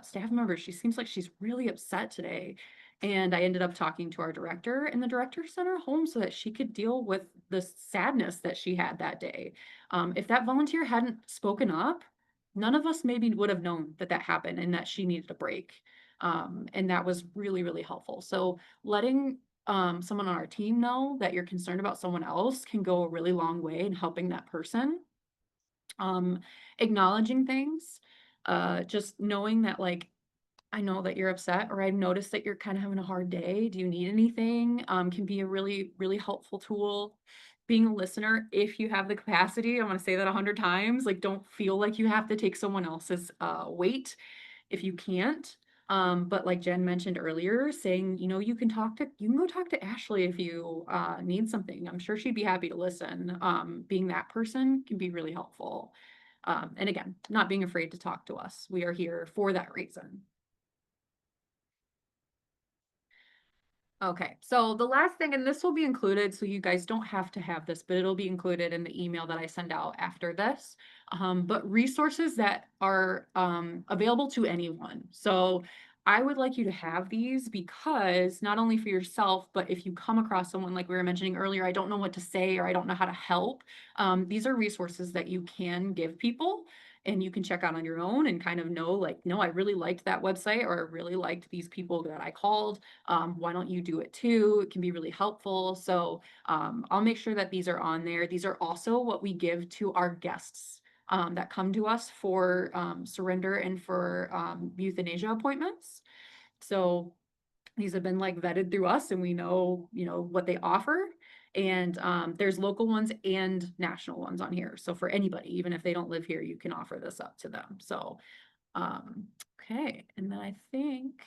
[SPEAKER 1] staff member. She seems like she's really upset today." And I ended up talking to our director, and the director sent her home so that she could deal with the sadness that she had that day. If that volunteer hadn't spoken up, none of us maybe would have known that that happened and that she needed a break. And that was really, really helpful. So letting someone on our team know that you're concerned about someone else can go a really long way in helping that person. Um, Acknowledging things, just knowing that like I know that you're upset, or I've noticed that you're kind of having a hard day. Do you need anything? Can be a really, really helpful tool. Being a listener, if you have the capacity, I want to say that 100 times. Like, don't feel like you have to take someone else's weight if you can't. But like Jen mentioned earlier, saying, you can go talk to Ashley if you need something. I'm sure she'd be happy to listen. Being that person can be really helpful. And again, not being afraid to talk to us. We are here for that reason. Okay, so the last thing, and this will be included, so you guys don't have to have this, but it'll be included in the email that I send out after this. But resources that are available to anyone. So I would like you to have these because not only for yourself, but if you come across someone like we were mentioning earlier, I don't know what to say or I don't know how to help. These are resources that you can give people and you can check out on your own and kind of know like, no, I really liked that website or I really liked these people that I called. Why don't you do it too? It can be really helpful. So I'll make sure that these are on there. These are also what we give to our guests. that come to us for surrender and for euthanasia appointments. So these have been like vetted through us and we know, what they offer. And there's local ones and national ones on here. So for anybody, even if they don't live here, you can offer this up to them. So, okay. And then I think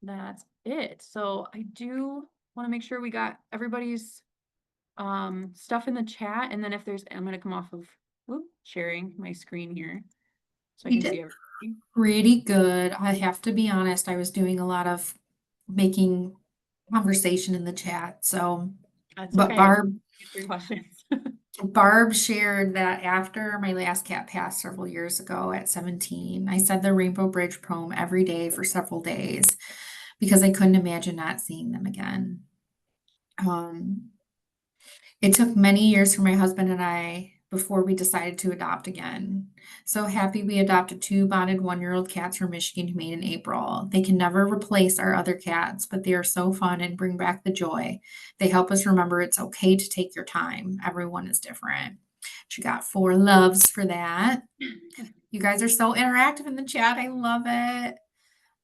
[SPEAKER 1] that's it. So I do want to make sure we got everybody's stuff in the chat. And then if there's, I'm going to come off of sharing my screen here so I
[SPEAKER 2] You
[SPEAKER 1] can
[SPEAKER 2] did
[SPEAKER 1] see everybody.
[SPEAKER 2] pretty good. I have to be honest, I was doing a lot of making conversation in the chat, so
[SPEAKER 1] That's
[SPEAKER 2] but
[SPEAKER 1] okay. I just
[SPEAKER 2] Barb
[SPEAKER 1] answering questions.
[SPEAKER 2] Barb shared that after my last cat passed several years ago at 17, I said the Rainbow Bridge poem every day for several days because I couldn't imagine not seeing them again. Um, it took many years for my husband and I before we decided to adopt again. So happy we adopted two bonded 1-year-old cats from Michigan Humane in April. They can never replace our other cats, but they are so fun and bring back the joy. They help us remember it's okay to take your time. Everyone is different. She got 4 loves for that. You guys are so interactive in the chat. I love it.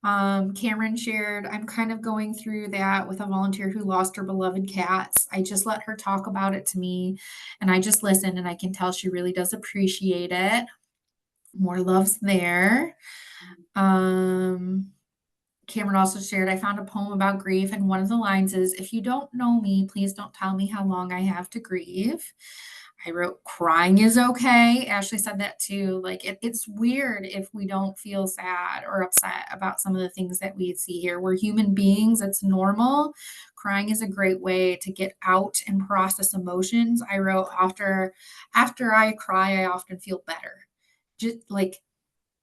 [SPEAKER 2] Cameron shared, I'm kind of going through that with a volunteer who lost her beloved cats. I just let her talk about it to me and I just listen and I can tell she really does appreciate it. More loves there. Um, Cameron also shared, I found a poem about grief, and one of the lines is, if you don't know me, please don't tell me how long I have to grieve. I wrote, crying is okay. Ashley said that too. Like, it's weird if we don't feel sad or upset about some of the things that we see here. We're human beings, it's normal. Crying is a great way to get out and process emotions. I wrote, after I cry, I often feel better. Just like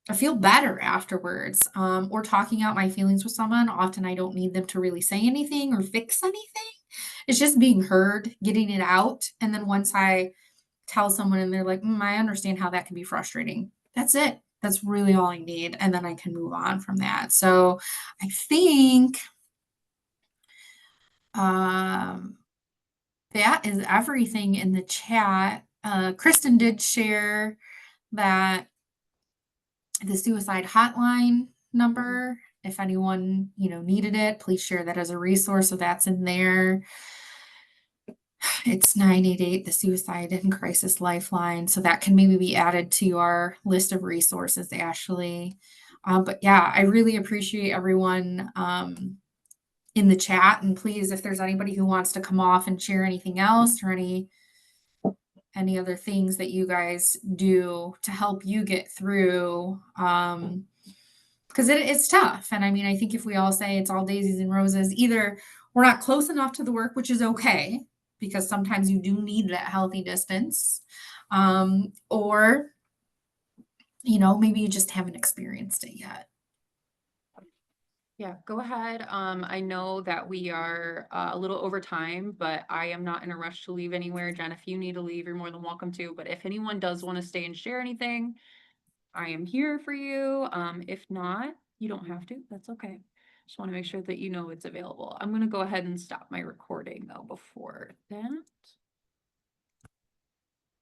[SPEAKER 2] I feel better afterwards. Or talking out my feelings with someone. Often I don't need them to really say anything or fix anything. It's just being heard, getting it out. And then once I tell someone and they're like, I understand how that can be frustrating. That's it. That's really all I need. And then I can move on from that. So I think um, that is everything in the chat. Kristen did share that the suicide hotline
[SPEAKER 1] Mhm.
[SPEAKER 2] number. If anyone, needed it, please share that as a resource. So that's in there. It's 988, the Suicide and Crisis Lifeline. So that can maybe be added to our list of resources, Ashley. But yeah, I really appreciate everyone in the chat. And please, if there's anybody who wants to come off and share anything else or any other things that you guys do to help you get through, because it's tough. And I mean, I think if we all say it's all daisies and roses, either we're not close enough to the work, which is okay, because sometimes you do need that healthy distance, or maybe you just haven't experienced it yet.
[SPEAKER 1] Yeah, go ahead. I know that we are a little over time, but I am not in a rush to leave anywhere. Jen, if you need to leave, you're more than welcome to. But if anyone does want to stay and share anything, I am here for you. If not, you don't have to. That's okay. Just want to make sure that you know it's available. I'm going to go ahead and stop my recording though before that.